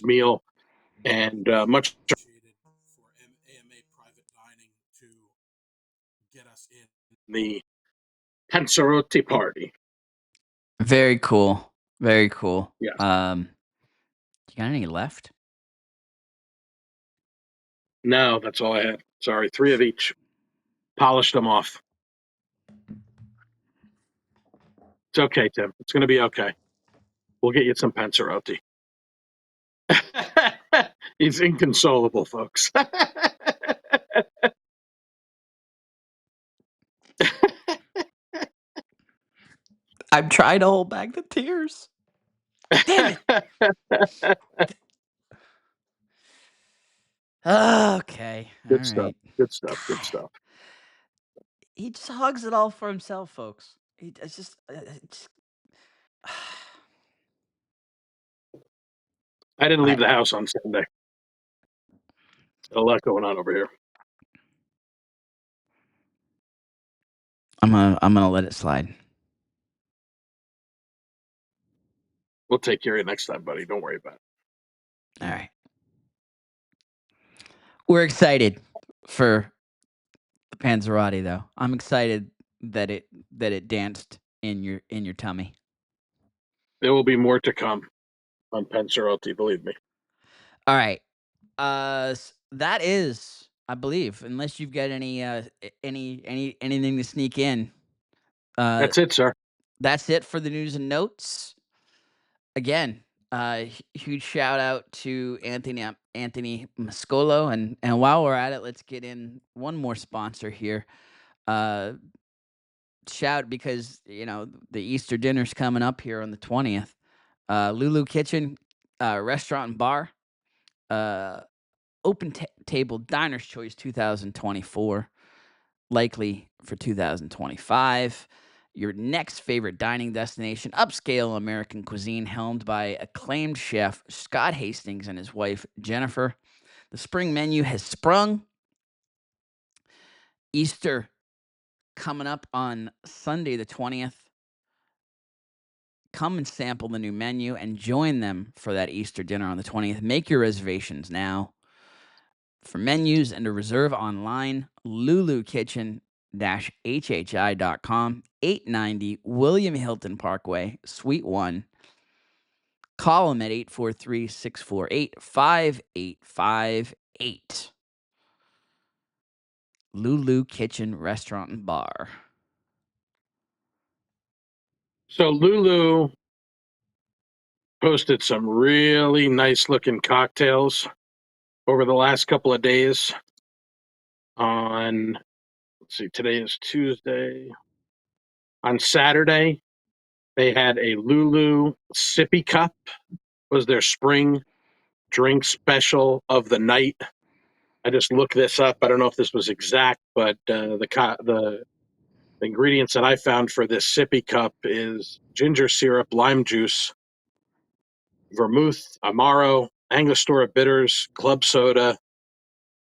meal, and much appreciated for AMA Private Dining to get us in the Panzerotti party.
Very cool. Very cool.
Yes.
You got any left?
No, that's all I had. Sorry, three of each. Polished them off. It's okay, Tim. It's going to be okay. We'll get you some Panzerotti. He's inconsolable, folks.
I'm trying to hold back the tears. Damn it. Okay. All
Good stuff.
right.
Good stuff. Good
God,
stuff.
he just hugs it all for himself, folks. It's just,
I didn't
I,
leave the house on Sunday. A lot going on over here.
I'm gonna let it slide.
We'll take care of you next time, buddy. Don't worry about it.
All right. We're excited for the Panzerotti, though. I'm excited that it danced in your tummy.
There will be more to come on Panzerotti, believe me.
All right. That is, I believe, unless you've got anything to sneak in. Uh,
That's it, sir.
that's it for the news and notes. Again, huge shout out to Anthony Mascolo, and while we're at it, let's get in one more sponsor here. Uh, Shout because the Easter dinner's coming up here on the 20th. Lulu Kitchen, restaurant and bar, uh, open table Diner's Choice 2024, likely for 2025. Your next favorite dining destination, upscale American cuisine, helmed by acclaimed chef Scott Hastings and his wife Jennifer. The spring menu has sprung. Easter coming up on Sunday the 20th. Come and sample the new menu and join them for that Easter dinner on the 20th. Make your reservations now. For menus and to reserve online, Lulu Kitchen HHI.com, 890 William Hilton Parkway, Suite 1. Call them at 843-648-5858. Lulu Kitchen Restaurant and Bar.
So Lulu posted some really nice looking cocktails over the last couple of days on, let's see, today is Tuesday. On Saturday, they had a Lulu Sippy Cup, was their spring drink special of the night. I just looked this up. I don't know if this was exact, but the ingredients that I found for this sippy cup is ginger syrup, lime juice, vermouth, amaro, Angostura bitters, club soda,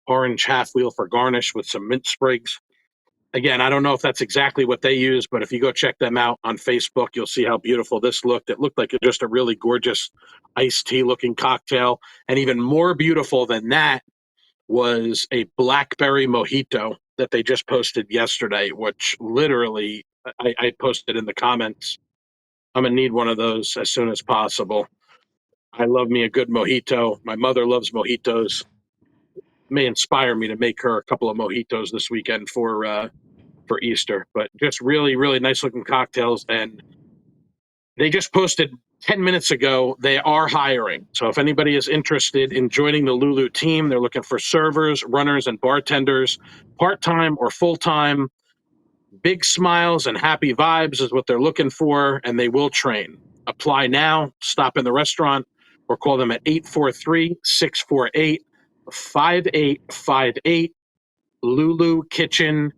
orange half wheel for garnish with some mint sprigs. Again, I don't know if that's exactly what they use, but if you go check them out on Facebook, you'll see how beautiful this looked. It looked like just a really gorgeous iced tea looking cocktail. And even more beautiful than that was a blackberry mojito that they just posted yesterday, which literally I posted in the comments. I'm going to need one of those as soon as possible. I love me a good mojito. My mother loves mojitos. May inspire me to make her a couple of mojitos this weekend for Easter. But just really, really nice looking cocktails. And they just posted 10 minutes ago, they are hiring. So if anybody is interested in joining the Lulu team, they're looking for servers, runners, and bartenders, part time or full time. Big smiles and happy vibes is what they're looking for, and they will train. Apply now, stop in the restaurant, or call them at 843-648-5858. Lulu Kitchen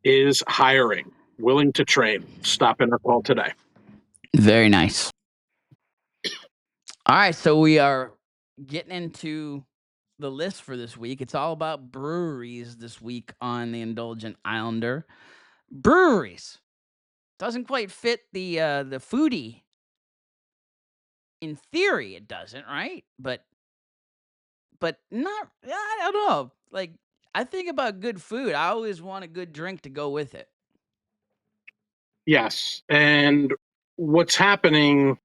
is hiring, willing to train. Stop in or call today.
Very nice. All right, so we are getting into the list for this week. It's all about breweries this week on the Indulgent Islander. Breweries doesn't quite fit the foodie. In theory, it doesn't, right? But not. I don't know. Like I think about good food. I always want a good drink to go with it.
Yes. And what's happening?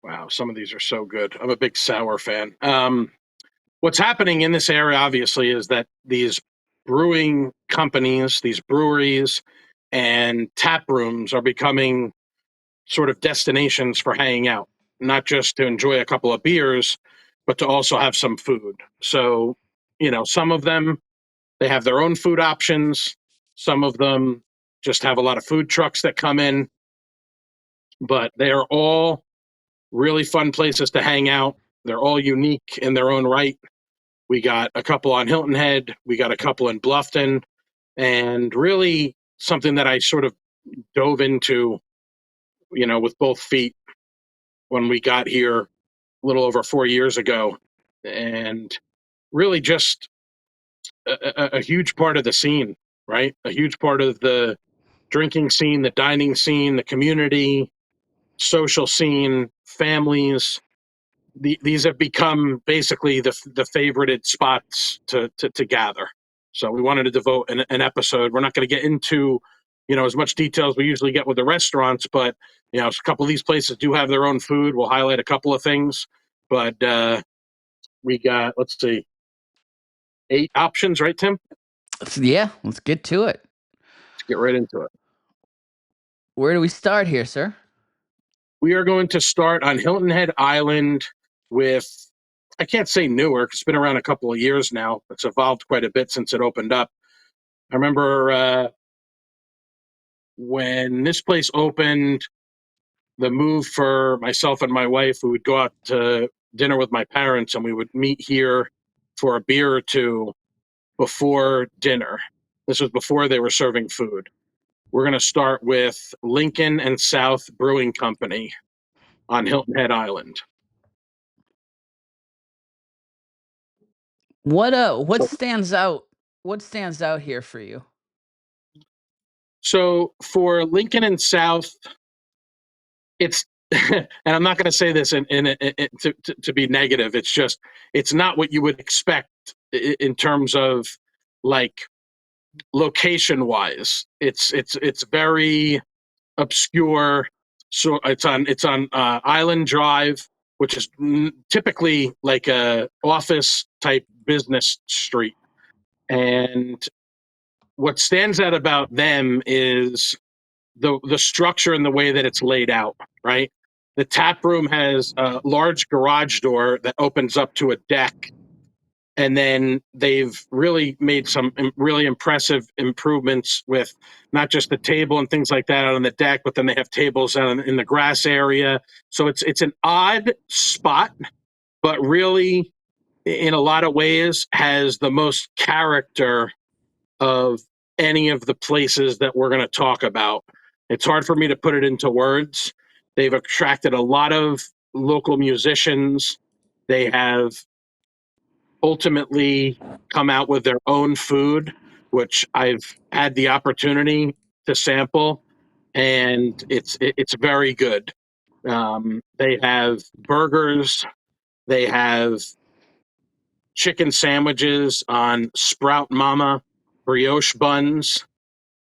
Wow, some of these are so good. I'm a big sour fan. What's happening in this area, obviously, is that these brewing companies, these breweries and tap rooms are becoming sort of destinations for hanging out, not just to enjoy a couple of beers, but to also have some food. So, some of them, they have their own food options. Some of them just have a lot of food trucks that come in, but they are all really fun places to hang out. They're all unique in their own right. We got a couple on Hilton Head, we got a couple in Bluffton, and really something that I sort of dove into, with both feet when we got here a little over 4 years ago, and really just a huge part of the scene, right? A huge part of the drinking scene, the dining scene, the community, social scene, families. These have become basically the favorited spots to gather. So we wanted to devote an episode. We're not going to get into as much detail as we usually get with the restaurants, but a couple of these places do have their own food. We'll highlight a couple of things, but we got, let's see, 8 options, right, Tim?
Yeah, let's get to it.
Let's get right into it.
Where do we start here, sir?
We are going to start on Hilton Head Island with, I can't say newer, 'cause it's been around a couple of years now. It's evolved quite a bit since it opened up. I remember when this place opened, the move for myself and my wife, we would go out to dinner with my parents and we would meet here for a beer or two before dinner. This was before they were serving food. We're going to start with Lincoln and South Brewing Company on Hilton Head Island.
What
So,
stands out? What stands out here for you?
so for Lincoln and South, it's and I'm not going to say this to be negative. It's just it's not what you would expect in terms of like location wise. It's very obscure. So it's on Island Drive, which is typically like a office type business street. And what stands out about them is the structure and the way that it's laid out, right? The tap room has a large garage door that opens up to a deck, and then they've really made some really impressive improvements with not just the table and things like that out on the deck, but then they have tables out in the grass area. So it's an odd spot, but really, in a lot of ways, has the most character of any of the places that we're going to talk about. It's hard for me to put it into words. They've attracted a lot of local musicians. They have ultimately come out with their own food, which I've had the opportunity to sample, and it's very good. They have burgers. They have chicken sandwiches on Sprout Mama brioche buns.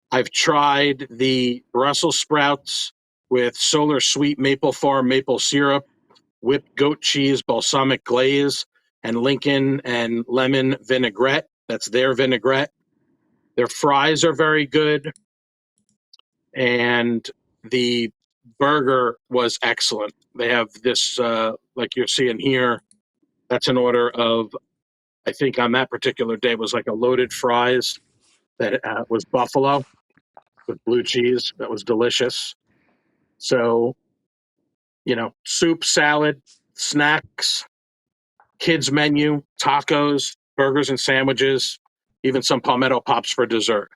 I've tried the Brussels sprouts with Solar Sweet Maple Farm maple syrup, whipped goat cheese, balsamic glaze, and Lincoln and lemon vinaigrette. That's their vinaigrette. Their fries are very good, and the burger was excellent. They have this, like you're seeing here, that's an order of, I think on that particular day, was like a loaded fries that was buffalo with blue cheese. That was delicious. So, soup, salad, snacks, kids menu, tacos, burgers and sandwiches, even some palmetto pops for dessert.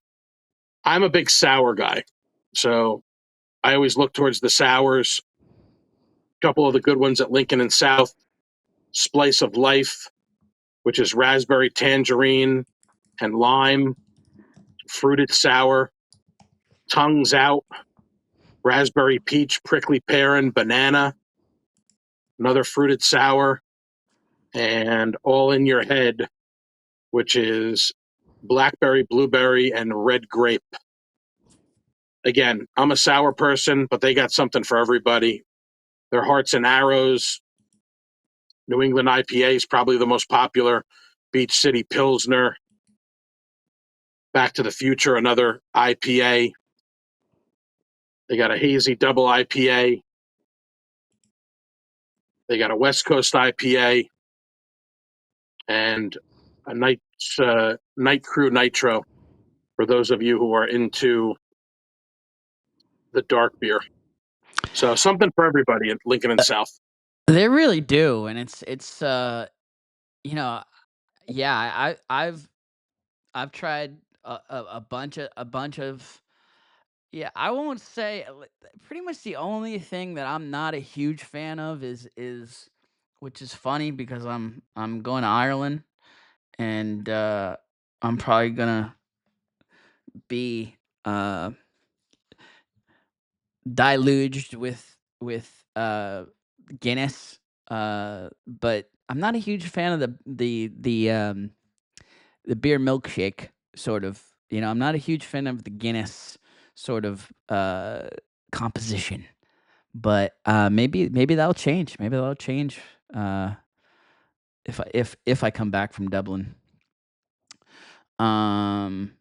I'm a big sour guy, so I always look towards the sours. A couple of the good ones at Lincoln and South, Splice of Life, which is raspberry tangerine and lime, fruited sour, Tongues Out, raspberry peach, prickly pear, and banana, another fruited sour, and All in Your Head, which is blackberry, blueberry, and red grape. Again, I'm a sour person, but they got something for everybody. Their Hearts and Arrows, New England IPA is probably the most popular, Beach City Pilsner, Back to the Future, another IPA. They got a hazy double IPA. They got a West Coast IPA and a Night Crew Nitro for those of you who are into the dark beer. So something for everybody in Lincoln and South.
They really do, and it's you know, yeah, I've tried a bunch of yeah, I won't say pretty much the only thing that I'm not a huge fan of is which is funny because I'm going to Ireland and I'm probably gonna be uh deluged with Guinness, but I'm not a huge fan of the beer milkshake sort of. I'm not a huge fan of the Guinness sort of composition, but maybe that'll change. Maybe that'll change uh, if I come back from Dublin. Um,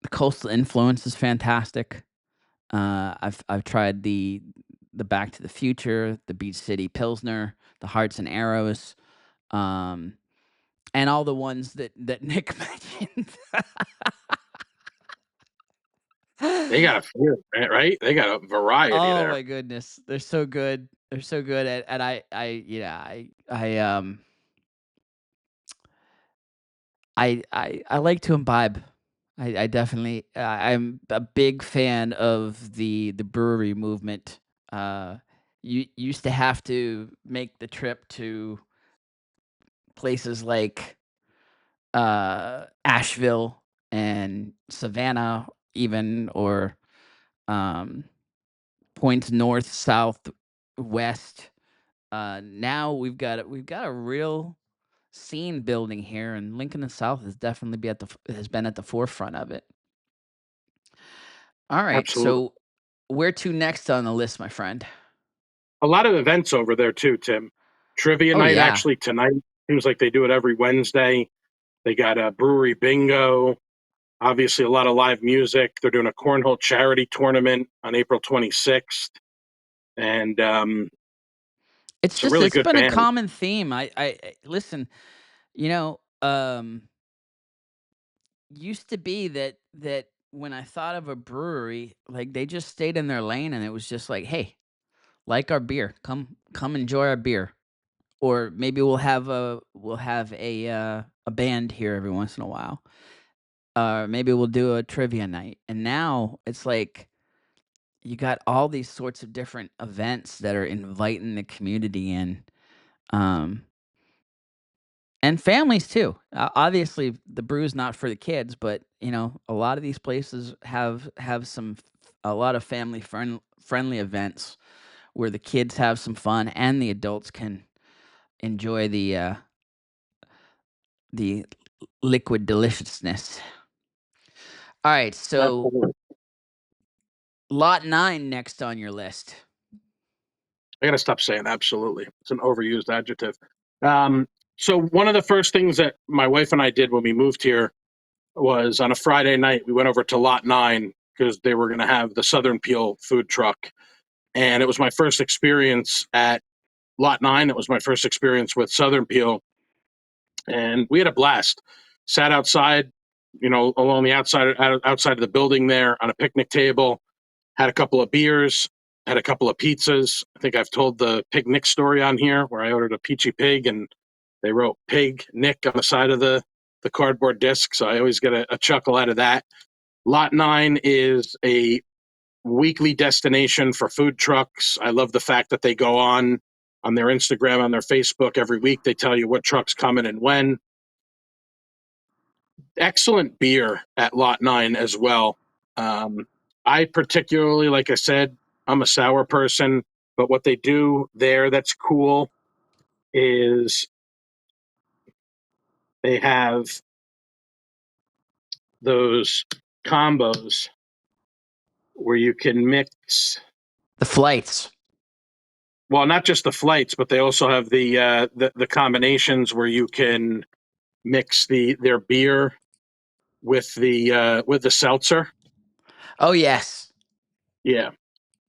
the coastal influence is fantastic. I've tried the Back to the Future, the Beach City Pilsner, the Hearts and Arrows, um, and all the ones that Nick mentioned.
They got a few, right? They got a variety
Oh
there.
my goodness, they're so good. They're so good, and I like to imbibe. I definitely I'm a big fan of the brewery movement. You used to have to make the trip to places like Asheville and Savannah, even or um, points north, south, west. Now we've got a real scene building here, and Lincoln and South has definitely has been at the forefront of it. All right,
Absolutely.
so where to next on the list, my friend?
A lot of events over there too, Tim. Trivia
Oh
night
yeah,
actually tonight. Seems like they do it every Wednesday. They got a brewery bingo. Obviously, a lot of live music. They're doing a cornhole charity tournament on April 26th, and it's a really
it's
good
been a
band.
common theme. Listen, you know, used to be that when I thought of a brewery, like they just stayed in their lane, and it was just like, hey, like our beer, come enjoy our beer, or maybe we'll have a band here every once in a while. Maybe we'll do a trivia night, and now it's like you got all these sorts of different events that are inviting the community in, um, and families too. Obviously, the brew's not for the kids, but a lot of these places have a lot of friendly events where the kids have some fun and the adults can enjoy the liquid deliciousness. All right, so
Absolutely.
lot 9 next on your list.
I got to stop saying absolutely. It's an overused adjective. Um, so one of the first things that my wife and I did when we moved here was on a Friday night, we went over to Lot 9 because they were going to have the Southern Peel food truck. And it was my first experience at Lot 9. It was my first experience with Southern Peel. And we had a blast. Sat outside, along the outside of the building there on a picnic table, had a couple of beers, had a couple of pizzas. I think I've told the Pig Nick story on here where I ordered a peachy pig and they wrote Pig Nick on the side of the cardboard disc. So I always get a chuckle out of that. Lot 9 is a weekly destination for food trucks. I love the fact that they go on their Instagram, on their Facebook every week. They tell you what truck's coming and when. Excellent beer at Lot 9 as well. Um, I particularly, like I said, I'm a sour person, but what they do there that's cool is they have those combos where you can mix,
The flights.
well, not just the flights, but they also have the combinations where you can mix their beer with the seltzer.
Oh, yes.
Yeah,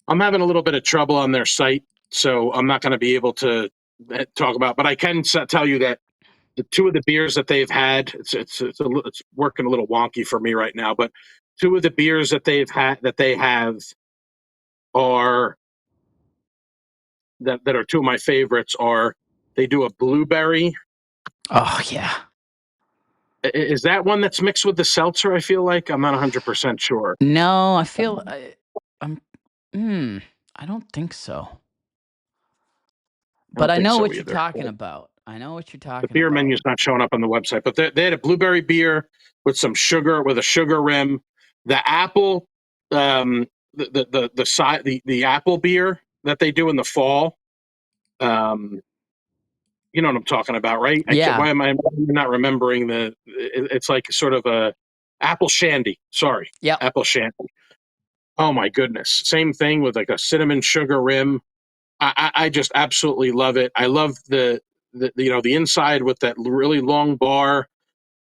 I'm having a little bit of trouble on their site, so I'm not going to be able to talk about. But I can tell you that the two of the beers that they've had, it's working a little wonky for me right now. But two of the beers that they have are that are two of my favorites are they do a blueberry.
Oh, yeah.
Is that one that's mixed with the seltzer? I feel like I'm not 100% sure.
No, I feel I'm mm, I don't think so.
I
But
don't
I
think
know
so
what you're
either.
talking about. I know what you're
The
talking
beer
about.
menu's not showing up on the website, but they had a blueberry beer with some sugar with a sugar rim. The apple, the apple beer that they do in the fall. Um, you know what I'm talking about, right? I can't.
Yeah.
Why am I not remembering the? It's like sort of a apple shandy. Sorry,
Yep.
apple shandy. Oh my goodness, same thing with like a cinnamon sugar rim. I just absolutely love it. I love the inside with that really long bar.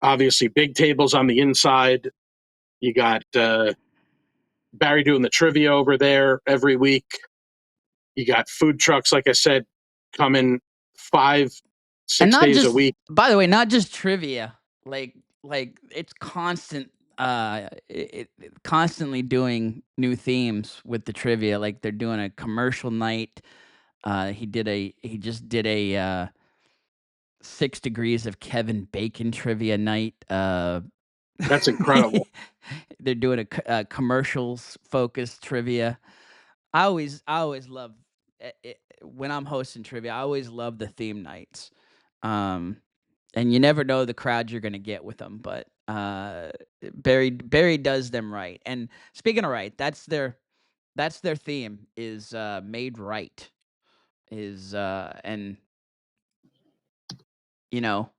Obviously, big tables on the inside. You got Barry doing the trivia over there every week. You got food trucks, like I said, coming five,
And
six
not
days a
just
week.
by the way, not just trivia. Like it's constant constantly doing new themes with the trivia. Like they're doing a commercial night. He just did a 6 degrees of Kevin Bacon trivia night.
That's incredible.
They're doing a commercials focused trivia. I always love when I'm hosting trivia. I always love the theme nights, um, and you never know the crowd you're gonna get with them. But Barry does them right. And speaking of right, that's their theme is made right. Is and you know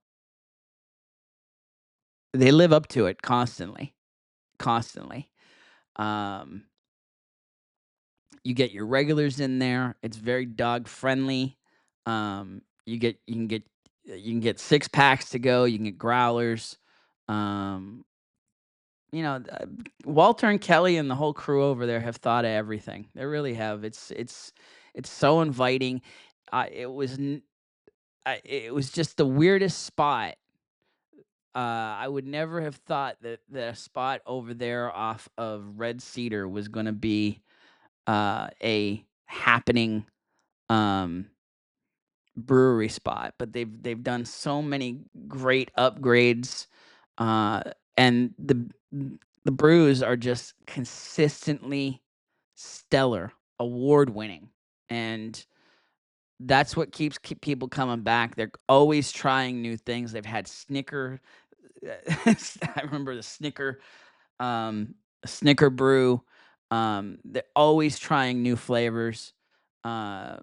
they live up to it constantly, constantly. Um, You get your regulars in there. It's very dog friendly. You can get 6 packs to go. You can get growlers. Um, you know, uh, Walter and Kelly and the whole crew over there have thought of everything. They really have. It's so inviting. It was just the weirdest spot. I would never have thought that a spot over there off of Red Cedar was going to be a happening um, brewery spot, but they've done so many great upgrades, uh, and the brews are just consistently stellar, award winning, and that's what keep people coming back. They're always trying new things. They've had Snicker. I remember the Snicker brew. They're always trying new flavors. Uh,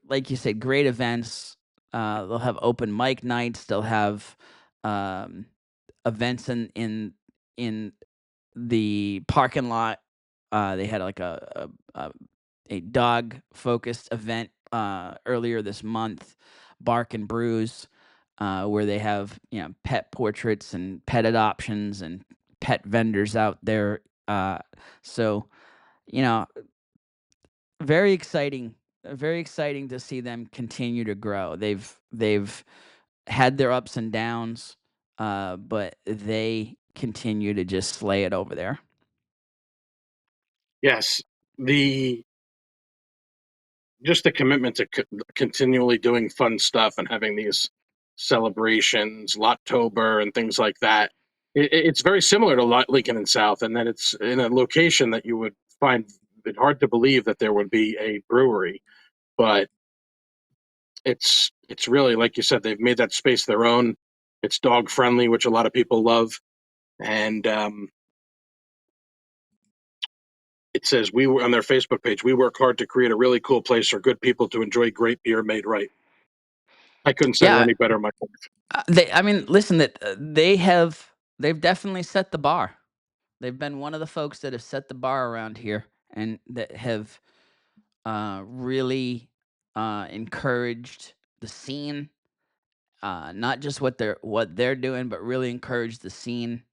like you said, great events. They'll have open mic nights. They'll have um, events in the parking lot. They had like a dog focused event earlier this month, Bark and Brews, where they have pet portraits and pet adoptions and pet vendors out there. So you know very exciting, very exciting to see them continue to grow. They've had their ups and downs, but they continue to just slay it over there.
Yes, the just the commitment to continually doing fun stuff and having these celebrations, Lottober, and things like that. It's very similar to Lincoln and South, and then it's in a location that you would find it hard to believe that there would be a brewery, but it's really like you said, they've made that space their own. It's dog friendly, which a lot of people love, and it says we were on their Facebook page. We work hard to create a really cool place for good people to enjoy great beer made right. I couldn't say it
Yeah,
any better myself.
I mean, listen, that they've definitely set the bar. They've been one of the folks that have set the bar around here, and that have really encouraged the scene. Not just what they're doing, but really encouraged the scene.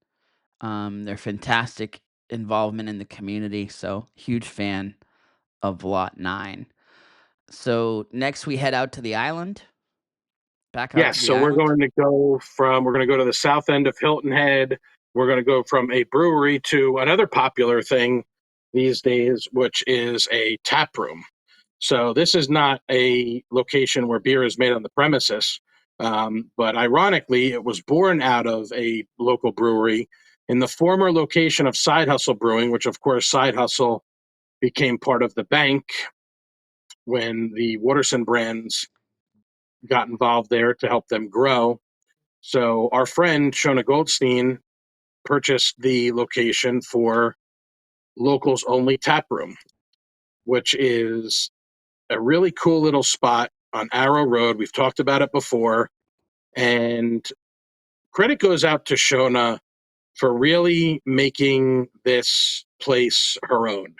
They're fantastic involvement in the community, so huge fan of Lot 9. So next we head out to the island, back out to
Yes,
the
so we're
island.
going to go to the south end of Hilton Head. We're going to go from a brewery to another popular thing these days, which is a tap room. So this is not a location where beer is made on the premises, but ironically, it was born out of a local brewery in the former location of Side Hustle Brewing, which of course Side Hustle became part of the bank when the Waterson brands got involved there to help them grow. So our friend Shona Goldstein purchased the location for locals only tap room, which is a really cool little spot on Arrow Road. We've talked about it before, and credit goes out to Shona for really making this place her own.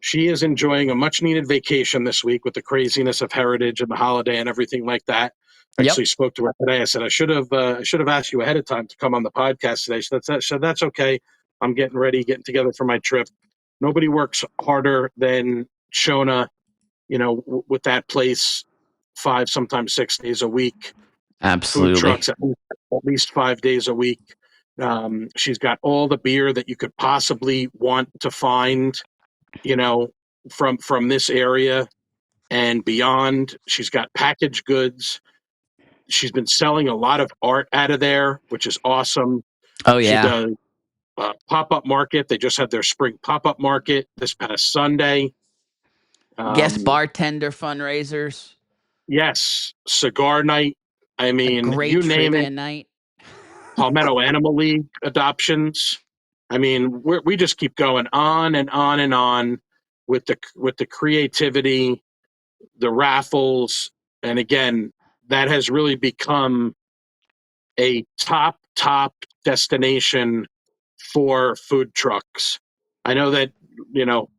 She is enjoying a much needed vacation this week with the craziness of Heritage and the holiday and everything like that. I
Yep,
actually spoke to her today. I said I should have asked you ahead of time to come on the podcast today. So that's okay. I'm getting ready, getting together for my trip. Nobody works harder than Shona, with that place 5, sometimes 6 days a week. Food
absolutely.
trucks at least 5 days a week. She's got all the beer that you could possibly want to find, you know, from this area and beyond. She's got packaged goods. She's been selling a lot of art out of there, which is awesome.
Oh
She
yeah.
does pop-up market. They just had their spring pop-up market this past Sunday.
Guest
Um,
bartender fundraisers,
yes, cigar night. I
a
mean,
great
you name it.
trivia night.
Palmetto Animal League adoptions. I mean, we just keep going on and on and on with the creativity, the raffles, and again, that has really become a top destination for food trucks. I know that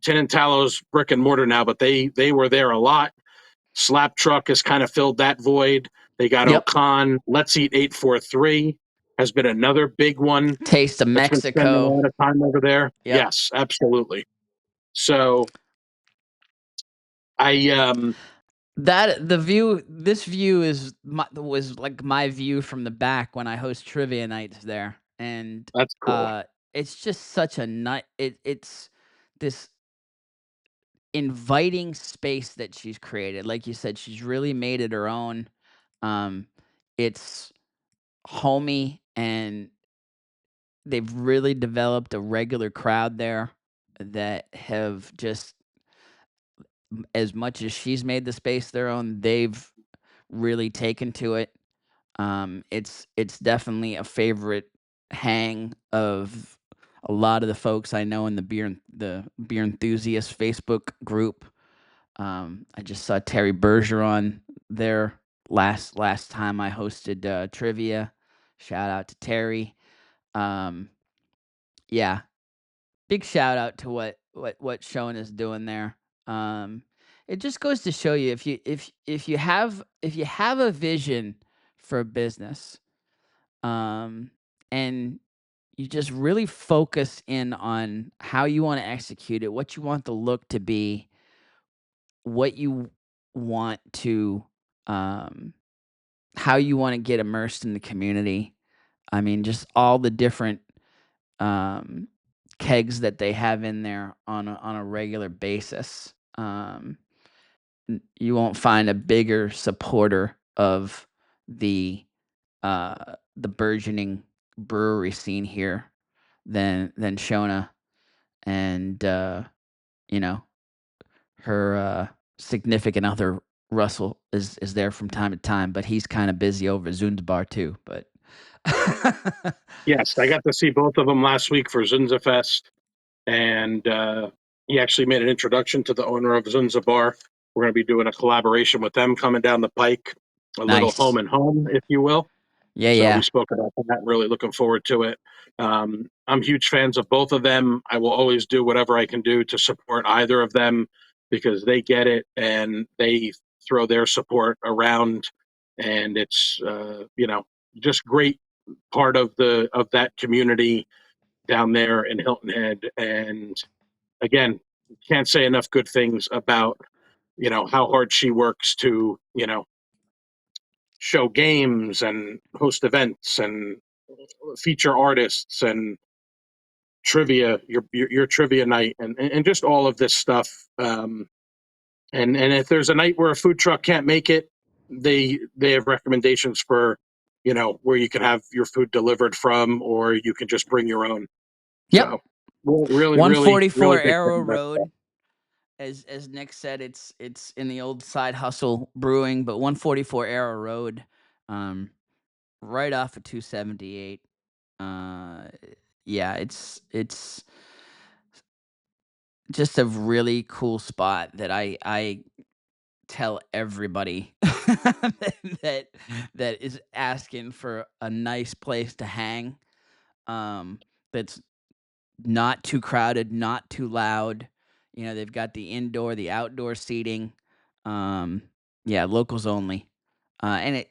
Tin and Tallow's brick and mortar now, but they were there a lot. Slap Truck has kind of filled that void. They got
Yep.
Okan. Let's Eat 843 has been another big one
Taste of
that's been spending a
Mexico.
lot of time over there.
Yep.
Yes, absolutely. So I
That the view this view was like my view from the back when I host trivia nights there, and,
that's cool.
it's just such a nut it's this inviting space that she's created. Like you said, she's really made it her own. Um, it's homey, and they've really developed a regular crowd there that have just as much as she's made the space their own, they've really taken to it. It's definitely a favorite hang of a lot of the folks I know in the beer enthusiast Facebook group. I just saw Terry Bergeron there last time I hosted trivia. Shout out to Terry. Um, yeah, big shout out to what Shone is doing there. Um, it just goes to show you if you have a vision for a business, um, and you just really focus in on how you want to execute it, what you want the look to be, what you want to, um, how you want to get immersed in the community. I mean, just all the different um, kegs that they have in there on a regular basis. You won't find a bigger supporter of the the burgeoning brewery scene here than Shona, and you know her significant other Russell is there from time to time, but he's kind of busy over at Zune's bar too. But
Yes, I got to see both of them last week for Zunza Fest, and he actually made an introduction to the owner of Zunza Bar. We're going to be doing a collaboration with them coming down the pike, a little
nice,
home and home, if you will.
yeah,
So we
yeah,
spoke about that. Really looking forward to it. I'm huge fans of both of them. I will always do whatever I can do to support either of them because they get it and they throw their support around, and it's just great part of that community. down there in Hilton Head. And again, can't say enough good things about, how hard she works to, show games and host events and feature artists and trivia, your trivia night, and just all of this stuff. And if there's a night where a food truck can't make it, they have recommendations for, where you can have your food delivered from, or you can just bring your own.
Yep.
So really, really,
144
really big
Arrow
fan of that stuff.
Road. As Nick said, it's in the old Side Hustle Brewing, but 144 Arrow Road, um, right off of 278. Uh, yeah, it's just a really cool spot that I tell everybody that that is asking for a nice place to hang. That's not too crowded, not too loud. They've got the indoor, the outdoor seating. Um, yeah, locals only. And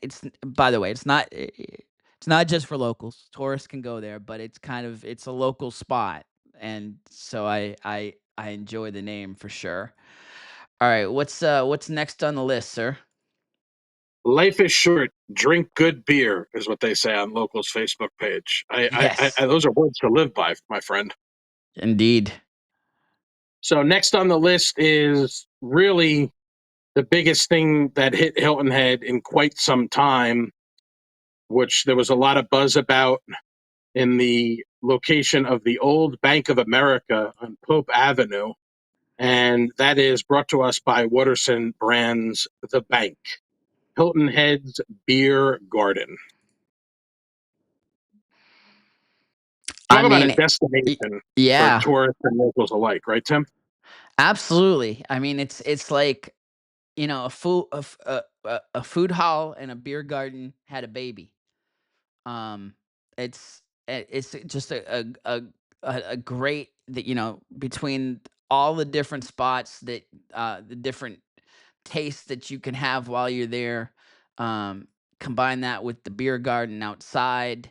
by the way, it's not just for locals. Tourists can go there, but it's a local spot, and so I enjoy the name for sure. All right, what's next on the list, sir?
Life is short. Drink good beer is what they say on locals Facebook page.
Yes,
Those are words to live by, my friend.
indeed.
So next on the list is really the biggest thing that hit Hilton Head in quite some time, which there was a lot of buzz about in the location of the old Bank of America on Pope Avenue. And that is brought to us by Waterson Brands, The Bank, Hilton Head's Beer Garden.
I
Talk about a
mean, y-
destination for
yeah,
tourists and locals alike, right, Tim?
absolutely. I mean, it's like a food hall and a beer garden had a baby. Um, it's just a great that between all the different spots that the different tastes that you can have while you're there. Um, Combine that with the beer garden outside.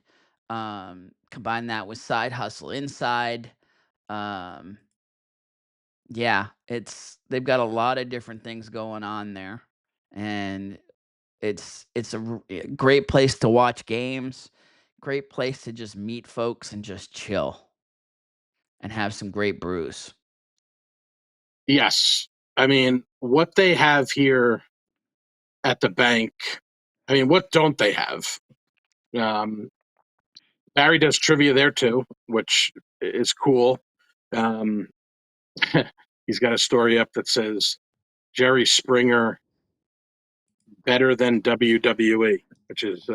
Combine that with side hustle inside. Um, yeah, they've got a lot of different things going on there, and it's a great place to watch games, great place to just meet folks and just chill and have some great brews.
Yes. I mean, what they have here at the bank, I mean, what don't they have? Um, Barry does trivia there too, which is cool. Um, he's got a story up that says Jerry Springer better than WWE, which is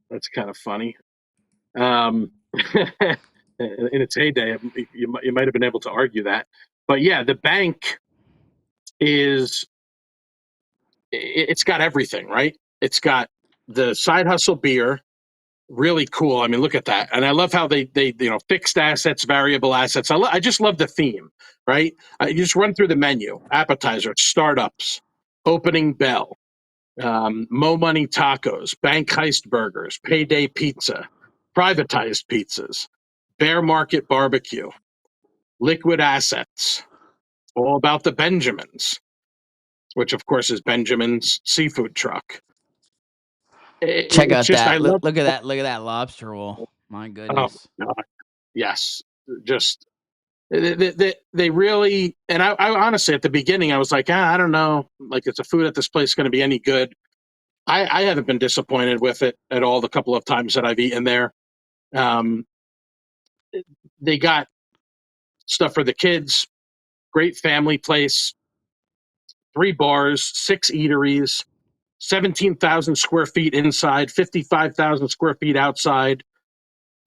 that's kind of funny. Um, in its heyday, you might have been able to argue that, but yeah, the bank is it's got everything, right? It's got the side hustle beer, really cool. I mean, look at that, and I love how they fixed assets, variable assets. I just love the theme, right? You just run through the menu: appetizer, startups, opening bell, Mo Money tacos, bank heist burgers, payday pizza, privatized pizzas, bear market barbecue, liquid assets, all about the Benjamins, which of course is Benjamin's seafood truck.
Check
It's
out
just I
that.
love.
Look at that lobster roll. My
Oh
goodness.
God, yes, just they really. And I honestly at the beginning I was like, I don't know, like is the food at this place going to be any good? I haven't been disappointed with it at all. The couple of times that I've eaten there, um, they got stuff for the kids. Great family place. 3 bars, 6 eateries, 17,000 square feet inside, 55,000 square feet outside.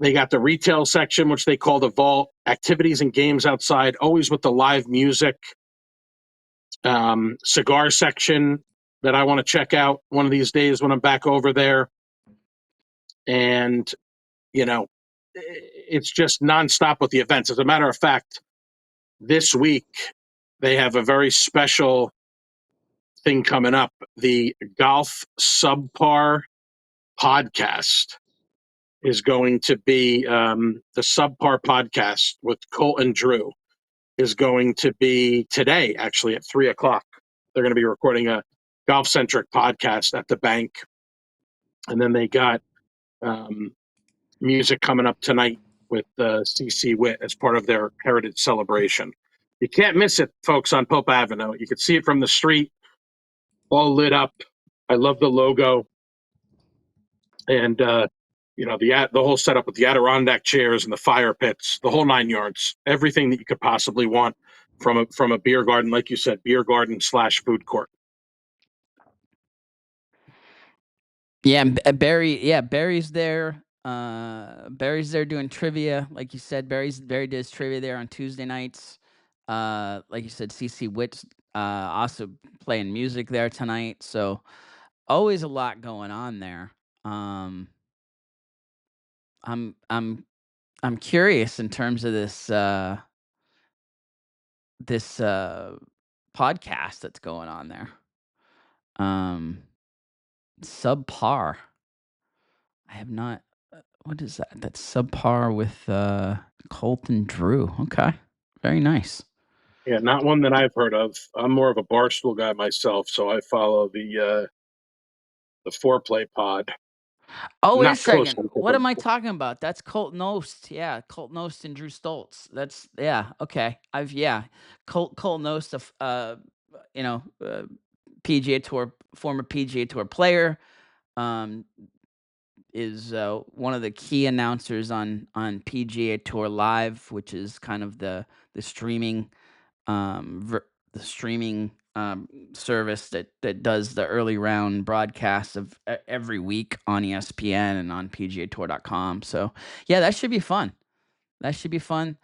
They got the retail section, which they call the vault, activities and games outside, always with the live music. Cigar section that I want to check out one of these days when I'm back over there. And, you know, it's just nonstop with the events. As a matter of fact, this week they have a very special thing coming up, the Golf Subpar podcast. is going to be the Subpar podcast with Colt and Drew is going to be today, actually at 3:00. They're going to be recording a golf centric podcast at the bank. And then they got music coming up tonight with CC Witt as part of their heritage celebration. You can't miss it, folks, on Pope Avenue. You can see it from the street, all lit up. I love the logo. And the whole setup with the Adirondack chairs and the fire pits, the whole 9 yards, everything that you could possibly want from a beer garden, like you said, beer garden / food court.
Yeah, Barry's there. Barry's there doing trivia, like you said. Barry does trivia there on Tuesday nights. Like you said, CC Witt's also playing music there tonight. So always a lot going on there. Um, I'm I'm I'm curious in terms of this podcast that's going on there. Um, Subpar. I have not. What is that? That's Subpar with Colt and Drew. Okay, very nice.
Yeah, not one that I've heard of. I'm more of a Barstool guy myself, so I follow the Foreplay pod.
Oh, wait a
Not
second.
closely, but
What am I talking about? That's Colt Nost. Yeah, Colt Nost and Drew Stoltz. That's yeah. Okay, Colt Nost, you know, PGA Tour former PGA Tour player. Um, is one of the key announcers on PGA Tour Live, which is kind of the streaming the streaming service that does the early round broadcasts of every week on ESPN and on PGAtour.com. So yeah, that should be fun. That should be fun.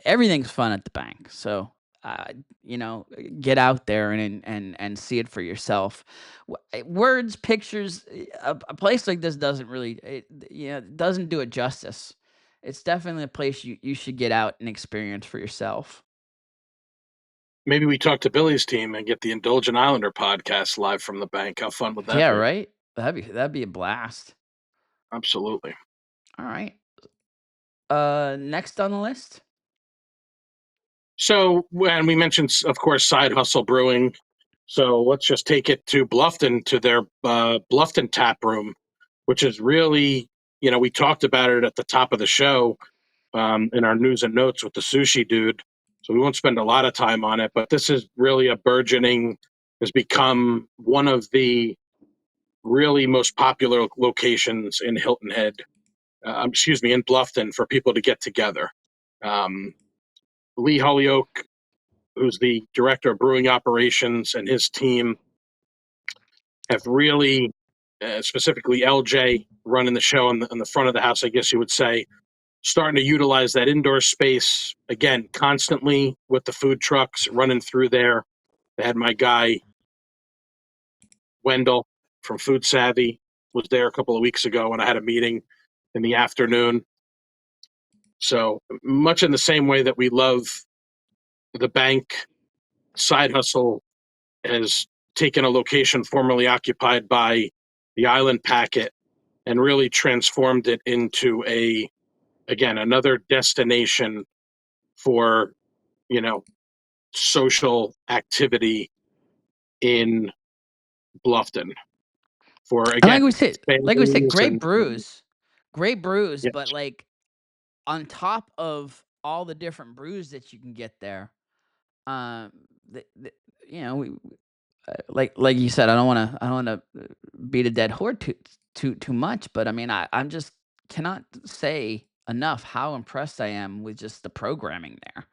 Everything's fun at the bank. So uh, get out there and see it for yourself. Words, pictures, a place like this doesn't really, it doesn't do it justice. It's definitely a place you should get out and experience for yourself.
maybe we talk to Billy's team and get the Indulgent Islander podcast live from the bank. How fun would that
Yeah,
be?
right? That'd be a blast.
Absolutely.
All right. Next on the list?
So when we mentioned, of course, Side Hustle Brewing, so let's just take it to Bluffton, to their Bluffton Taproom, which is really, we talked about it at the top of the show in our news and notes with the Thesushidude. So we won't spend a lot of time on it, but this is really has become one of the really most popular locations in Hilton Head, in Bluffton, for people to get together. Um, Lee Holyoke, who's the director of brewing operations, and his team have really, specifically LJ, running the show on the front of the house, I guess you would say, starting to utilize that indoor space again constantly with the food trucks running through there. They had my guy Wendell from Food Savvy was there a couple of weeks ago when I had a meeting in the afternoon. So much in the same way that we love the bank, Side Hustle has taken a location formerly occupied by the Island Packet and really transformed it into another destination for, you know, social activity in Bluffton for,
And
again,
like we said,
families
great brews,
yes,
but like on top of all the different brews that you can get there, um, the you know, like you said, I don't wanna beat a dead horse too much, but I mean, I'm just cannot say enough how impressed I am with just the programming there.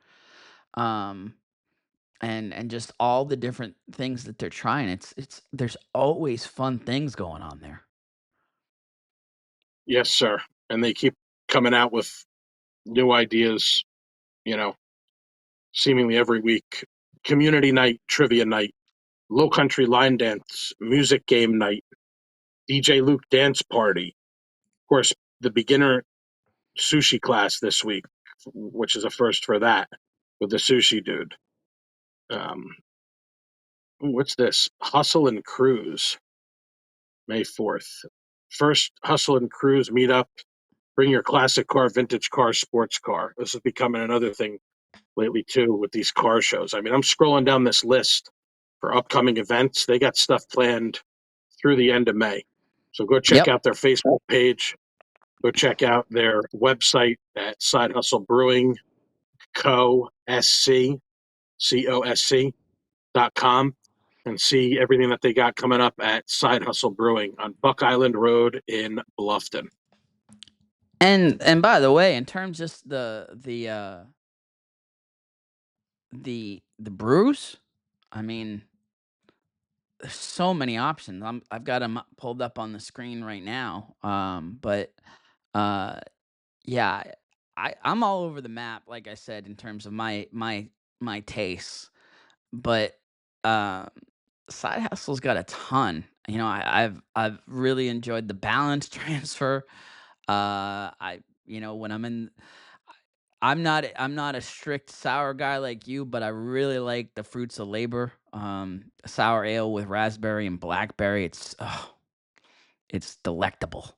Um, and just all the different things that they're trying. It's there's always fun things going on there.
yes, sir. And they keep coming out with new ideas, you know, seemingly every week. Community night, trivia night, Lowcountry line dance, music game night, DJ Luke dance party. Of course, the beginner sushi class this week, which is a first for that with the Thesushidude. Um, what's this? Hustle and Cruise, May 4th. First Hustle and Cruise meetup Bring your classic car, vintage car, sports car. This is becoming another thing lately too with these car shows. I mean, I'm scrolling down this list for upcoming events. They got stuff planned through the end of May. So go check
Yep.
out their Facebook page. Go check out their website at Side Hustle Brewing COSC.com and see everything that they got coming up at Side Hustle Brewing on Buck Island Road in Bluffton.
And by the way, in terms just the brews, I mean, there's so many options. I've got them pulled up on the screen right now. But uh, yeah, I'm all over the map, like I said, in terms of my tastes. But um, Side Hustle's got a ton. You know, I've really enjoyed the balance transfer. When I'm not a strict sour guy like you, but I really like the fruits of labor. Sour ale with raspberry and blackberry. It's delectable.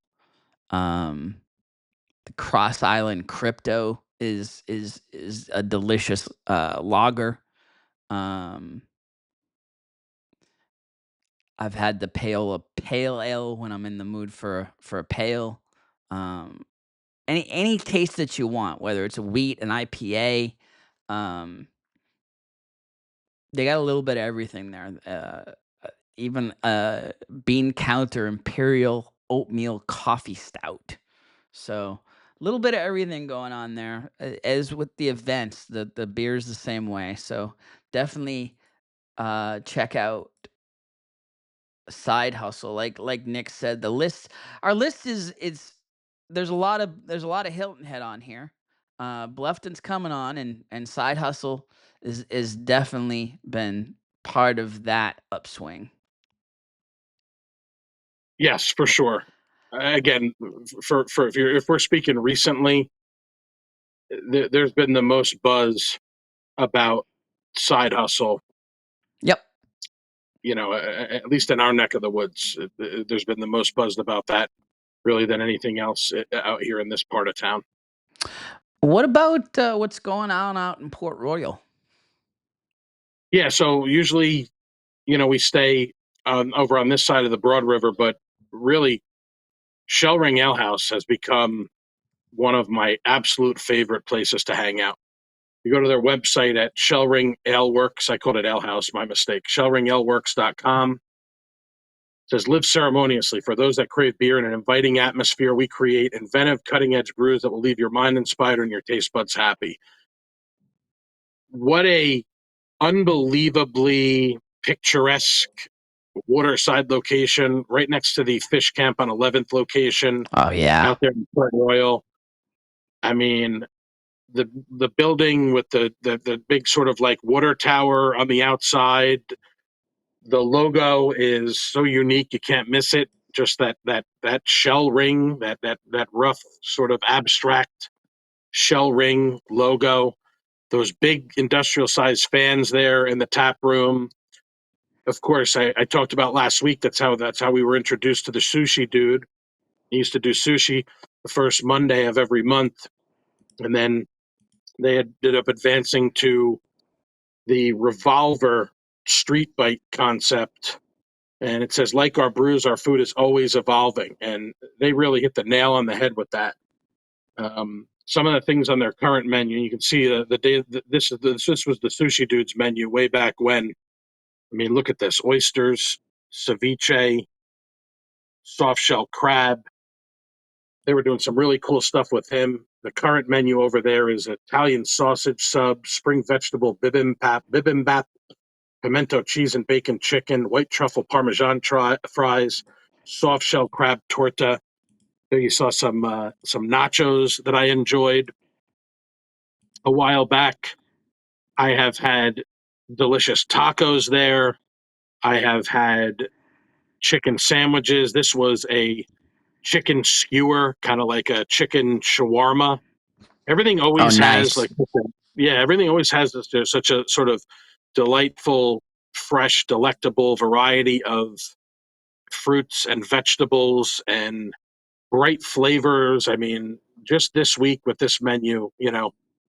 Um, the Cross Island Crypto is a delicious lager. Um, I've had the pale ale when I'm in the mood for a pale. Um, any taste that you want, whether it's a wheat, an IPA. Um, they got a little bit of everything there. Even bean counter imperial oatmeal coffee stout. So a little bit of everything going on there. As with the events, the beer's the same way. So definitely check out Side Hustle. Like Nick said, our list is there's a lot of Hilton Head on here. Bluffton's coming on, and Side Hustle is definitely been part of that upswing.
Yes, for sure. Again, for if we're speaking recently, there's been the most buzz about Side Hustle.
Yep.
You know, at least in our neck of the woods, there's been the most buzzed about that really than anything else out here in this part of town.
What about what's going on out in Port Royal?
Yeah, so usually, we stay over on this side of the Broad River, but really, Shellring Ale House has become one of my absolute favorite places to hang out. You go to their website at Shellring Ale Works. I called it Ale House, my mistake. Shellringaleworks.com. It says, live ceremoniously. For those that crave beer in an inviting atmosphere, we create inventive, cutting edge brews that will leave your mind inspired and your taste buds happy. What a unbelievably picturesque waterside location right next to the fish camp on 11th location
Oh yeah.
out there in Port Royal. I mean, the building with the big sort of like water tower on the outside. The logo is so unique you can't miss it. Just that shell ring, that rough sort of abstract shell ring logo. Those big industrial sized fans there in the tap room. Of course, I talked about last week. That's how we were introduced to the sushi dude. He used to do sushi the first Monday of every month, and then they ended up advancing to the revolver street bite concept. And it says, like our brews, our food is always evolving. And they really hit the nail on the head with that. Some of the things on their current menu, you can see the day this was the sushi dude's menu way back when. I mean, look at this: oysters, ceviche, soft shell crab. They were doing some really cool stuff with him. The current menu over there is Italian sausage sub, spring vegetable bibimbap, pimento cheese and bacon chicken, white truffle parmesan fries, soft shell crab torta. There you saw some nachos that I enjoyed a while back. I have had delicious tacos there. I have had chicken sandwiches. This was a chicken skewer, kind of like a chicken shawarma. Everything
Oh
always has
nice.
like, yeah, everything always has such a sort of delightful, fresh, delectable variety of fruits and vegetables and bright flavors. I mean, just this week with this menu,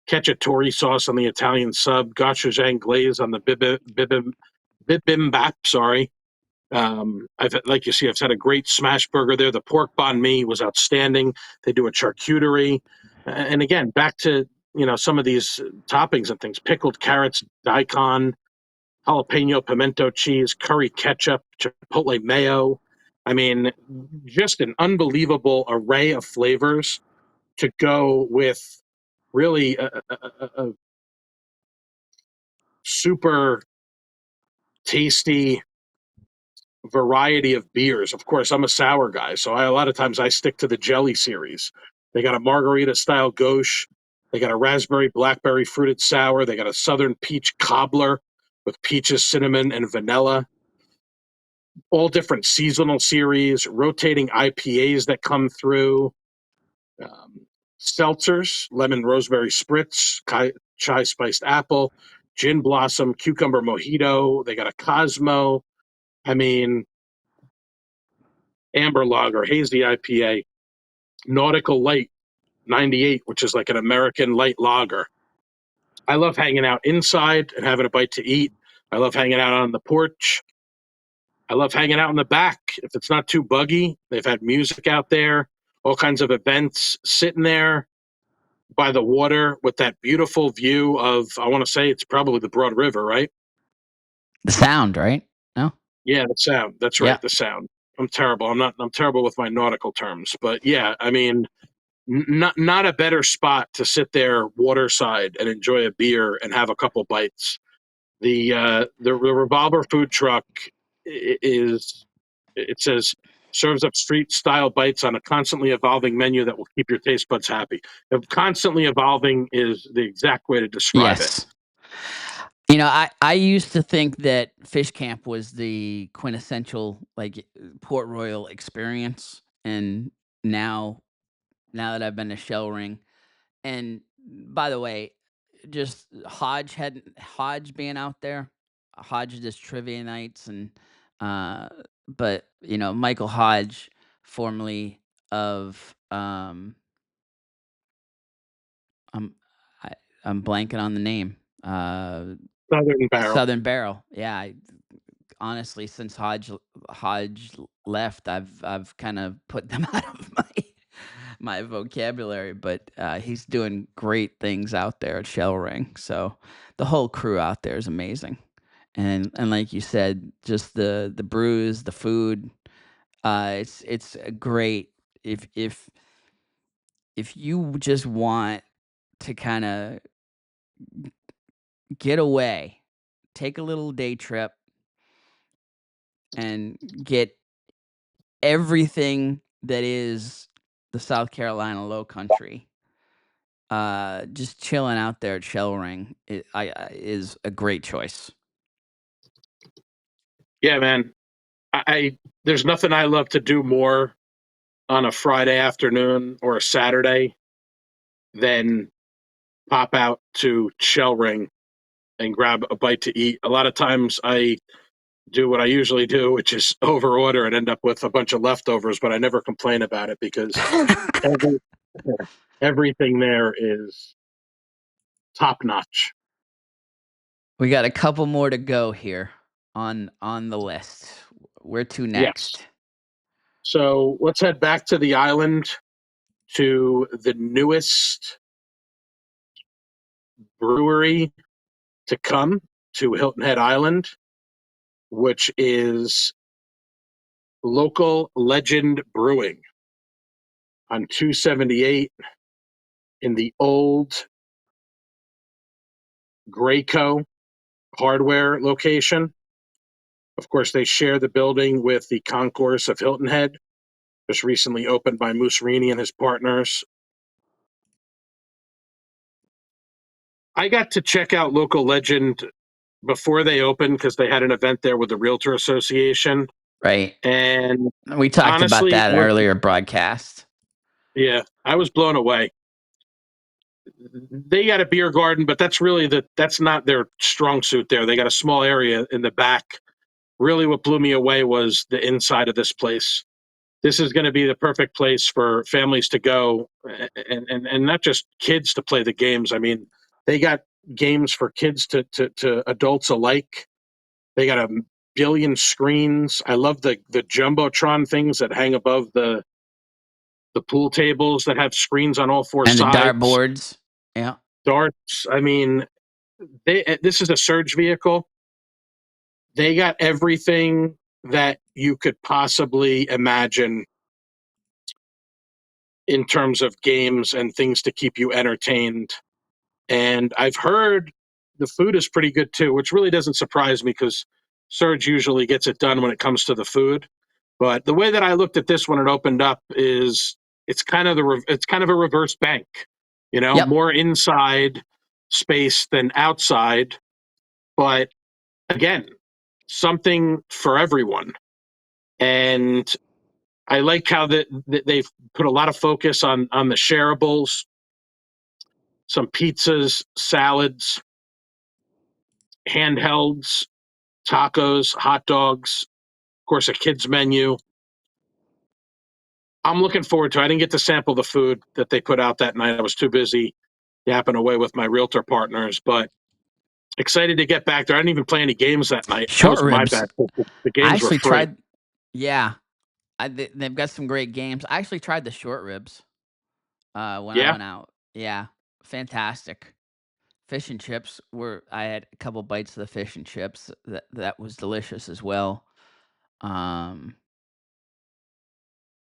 cacciatore sauce on the Italian sub, gochujang glaze on the bibimbap. Sorry. Like you see, I've had a great smash burger there. The pork banh mi was outstanding. They do a charcuterie, and again, back to some of these toppings and things: pickled carrots, daikon, jalapeno pimento cheese, curry ketchup, chipotle mayo. I mean, just an unbelievable array of flavors to go with really a super tasty variety of beers. Of course, I'm a sour guy, so a lot of times I stick to the jelly series. They got a margarita style gauche. They got a raspberry blackberry fruited sour. They got a southern peach cobbler with peaches, cinnamon, and vanilla. All different seasonal series, rotating IPAs that come through, um, seltzers, lemon rosemary spritz, chai spiced apple, gin blossom, cucumber mojito. They got a Cosmo. I mean, amber lager, hazy IPA, nautical light 98, which is like an American light lager. I love hanging out inside and having a bite to eat. I love hanging out on the porch. I love hanging out in the back. If it's not too buggy, they've had music out there, all kinds of events, sitting there by the water with that beautiful view of, I want to say it's probably the Broad River, right?
The sound, right? No?
Yeah, the sound. That's
Yeah.
right, the sound. I'm terrible. I'm terrible with my nautical terms, but yeah, I mean, not a better spot to sit there waterside and enjoy a beer and have a couple bites. The Revolver food truck is, it says, serves up street style bites on a constantly evolving menu that will keep your taste buds happy. Constantly evolving is the exact way to describe it.
Yes. I used to think that fish camp was the quintessential, like, Port Royal experience, and now now that I've been to Shellring, and by the way, just Hodge being out there, Hodge does trivia nights, and, uh but, Michael Hodge, formerly of, I'm I I'm blanking on the name,
Southern Barrel.
Southern Barrel, yeah, honestly, since Hodge left, I've kind of put them out of my vocabulary, but he's doing great things out there at Shellring. So the whole crew out there is amazing, and like you said, just the brews, the food. It's a great if you just want to kind of get away, take a little day trip, and get everything that is the South Carolina Lowcountry, just chilling out there at Shellring is a great choice.
Yeah, man. I there's nothing I love to do more on a Friday afternoon or a Saturday than pop out to Shellring and grab a bite to eat. A lot of times I do what I usually do, which is overorder and end up with a bunch of leftovers, but I never complain about it because every, everything there is top notch.
We got a couple more to go here on the list. Where to
Yes.
next?
So let's head back to the island to the newest brewery to come to Hilton Head Island, which is Local Legend Brewing on 278 in the old Graco hardware location. Of course, they share the building with the Concourse of Hilton Head, just recently opened by Moose Rini and his partners. I got to check out Local Legend before they opened because they had an event there with the Realtor Association.
Right.
And
We talked about
honestly,
that in earlier broadcast.
yeah, I was blown away. They got a beer garden, but that's not their strong suit there. They got a small area in the back. Really, what blew me away was the inside of this place. this is going to be the perfect place for families to go, and not just kids to play the games. I mean, they got games for kids to adults alike. They got a billion screens. I love the jumbotron things that hang above the pool tables that have screens on all four
And the
sides.
dartboards. Yeah.
Darts. I mean, this is a surge vehicle. They got everything that you could possibly imagine in terms of games and things to keep you entertained. And I've heard the food is pretty good too, which really doesn't surprise me because Surge usually gets it done when it comes to the food. But the way that I looked at this when it opened up is it's kind of a reverse bank,
Yep.
more inside space than outside. But again, something for everyone. And I like how they've put a lot of focus on the shareables, some pizzas, salads, handhelds, tacos, hot dogs, of course, a kids menu. I'm looking forward to it. I didn't get to sample the food that they put out that night. I was too busy yapping away with my realtor partners, but excited to get back there. I didn't even play any games that night. That
Short
was my
ribs.
bad. The
I
games were
actually
free.
tried. Yeah. They've got some great games. I actually tried the short ribs when I
Yeah.
went out. Yeah. Fantastic. Fish and chips were. I had a couple bites of the fish and chips. That was delicious as well. Um,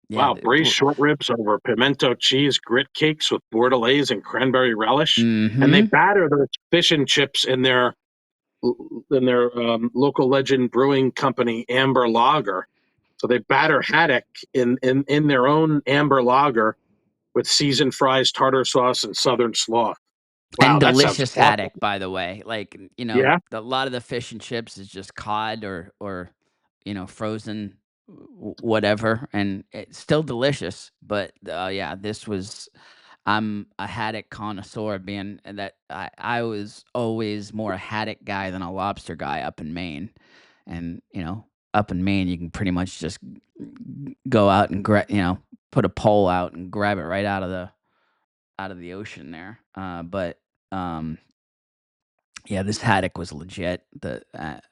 yeah.
Wow. Braised short ribs over pimento cheese grit cakes with bordelaise and cranberry relish. And they
Mm-hmm.
batter those fish and chips in their local legend brewing company, Amber Lager. So they batter haddock in their own amber lager with seasoned fries, tartar sauce, and southern slaw.
And
Wow, that sounds
delicious
awesome.
haddock, by the way. Like,
Yeah.
a lot of the fish and chips is just cod or frozen whatever, and it's still delicious. But yeah, this was. I'm a haddock connoisseur, being that I was always more a haddock guy than a lobster guy up in Maine, and up in Maine you can pretty much just go out and put a pole out and grab it right out of the ocean there. But um, yeah, this haddock was legit.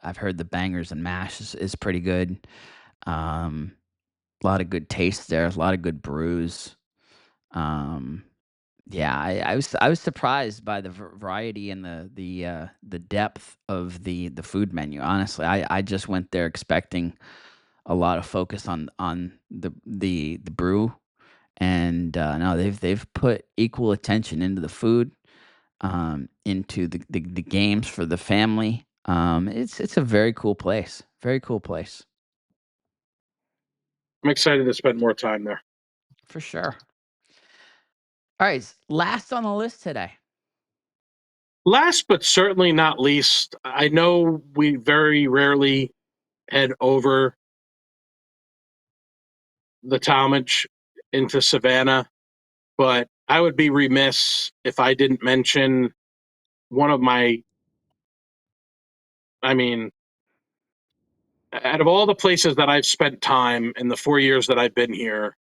I've heard the bangers and mash is pretty good. Um, a lot of good taste there. A lot of good brews. Um, yeah, I was surprised by the variety and the depth of the food menu. Honestly, I just went there expecting a lot of focus on the brew, and no, they've put equal attention into the food, into the games for the family. It's a very cool place. Very cool place
I'm excited to spend more time there.
for sure. All right, last on the list today.
Last but certainly not least, I know we very rarely head over the Talmadge into Savannah, but I would be remiss if I didn't mention one of I mean, out of all the places that I've spent time in the 4 years that I've been here,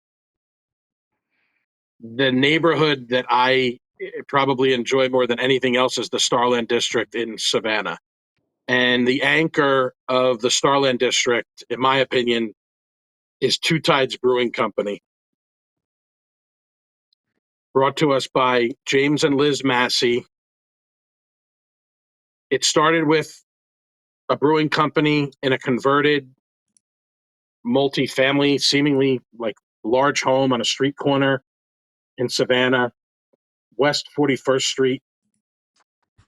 the neighborhood that I probably enjoy more than anything else is the Starland District in Savannah. And the anchor of the Starland District, in my opinion, is Two Tides Brewing Company, brought to us by James and Liz Massey. It started with a brewing company in a converted multi-family, seemingly like large home on a street corner in Savannah, West 41st Street.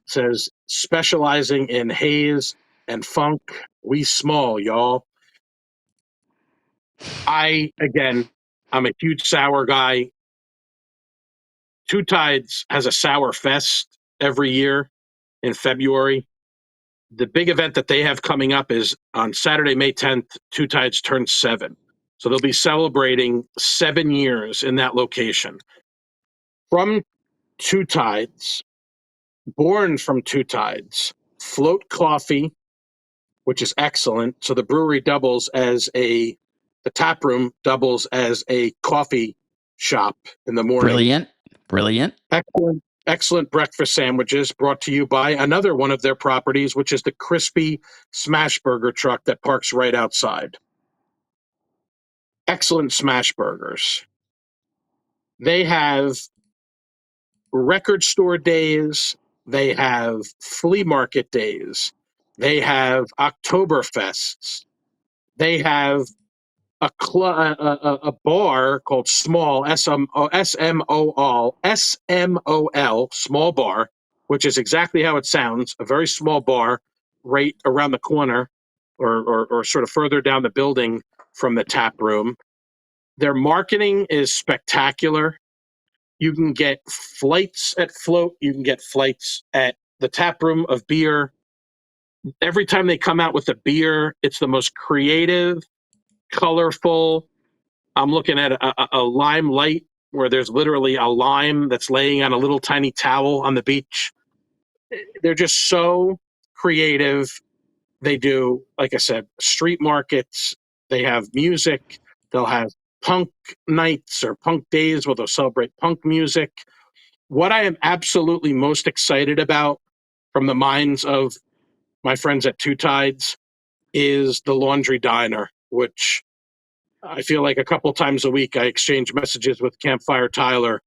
Says specializing in haze and funk. We small, y'all. Again, I'm a huge sour guy. Two Tides has a sour fest every year in February. The big event that they have coming up is on Saturday, May 10th. Two Tides turns 7. So they'll be celebrating 7 years in that location. From Two Tides, born from Two Tides, Float Coffee, which is excellent. So the brewery doubles as a the Taproom doubles as a coffee shop in the morning.
Brilliant. Brilliant.
Excellent breakfast sandwiches brought to you by another one of their properties, which is the crispy smash burger truck that parks right outside. Excellent smash burgers. They have record store days. They have flea market days. They have Oktoberfests. They have a bar called Small SMOL Small Bar, which is exactly how it sounds, a very small bar right around the corner, or sort of further down the building from the tap room. Their marketing is spectacular. You can get flights at Float. You can get flights at the tap room of beer. Every time they come out with a beer, it's the most creative, colorful. I'm looking at a lime light where there's literally a lime that's laying on a little tiny towel on the beach. They're just so creative. They do, like I said, street markets. They have music. They'll have punk nights or punk days where they'll celebrate punk music. What I am absolutely most excited about from the minds of my friends at Two Tides is the Laundry Diner, which I feel like a couple times a week I exchange messages with Campfire Tyler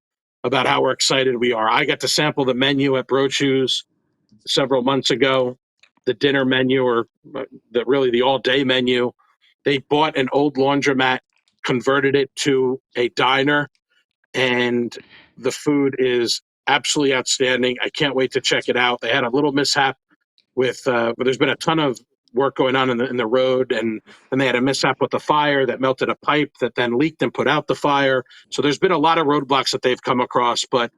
about how we're excited we are. I got to sample the menu at Brochu's several months ago, the dinner menu, or the all day menu. They bought an old laundromat, converted it to a diner, and the food is absolutely outstanding. I can't wait to check it out. They had a little mishap with, but there's been a ton of work going on in the road, and then they had a mishap with the fire that melted a pipe that then leaked and put out the fire. So there's been a lot of roadblocks that they've come across. But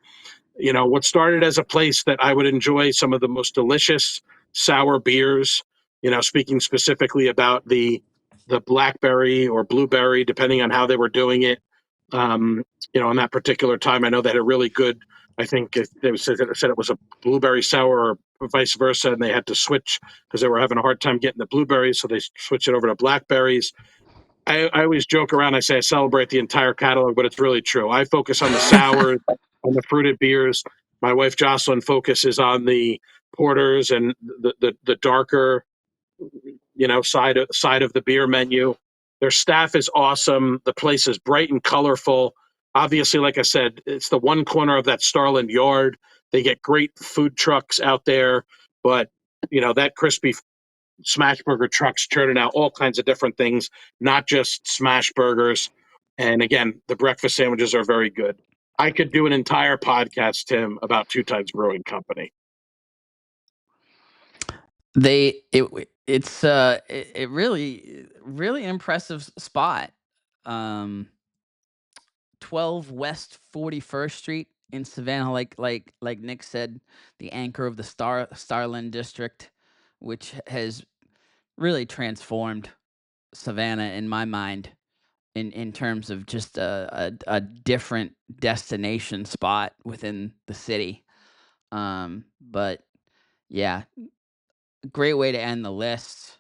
what started as a place that I would enjoy some of the most delicious sour beers, speaking specifically about the blackberry or blueberry, depending on how they were doing it. Um, on that particular time, I know they had a really good, I think they said it was a blueberry sour or vice versa, and they had to switch because they were having a hard time getting the blueberries, so they switched it over to blackberries. I always joke around. I say I celebrate the entire catalog, but it's really true. I focus on the sours, on the fruited beers. My wife Jocelyn focuses on the porters and the darker, side of the beer menu. Their staff is awesome. The place is bright and colorful. Obviously, like I said, it's the one corner of that Starland yard. They get great food trucks out there, but that crispy smash burger truck's turning out all kinds of different things, not just smash burgers. And again, the breakfast sandwiches are very good. I could do an entire podcast, Tim, about Two Tides Brewing Company.
It's really impressive spot. Um 12 West 41st Street in Savannah, like Nick said, the anchor of the Starland district, which has really transformed Savannah in my mind in terms of just a different destination spot within the city. But yeah, great way to end the list.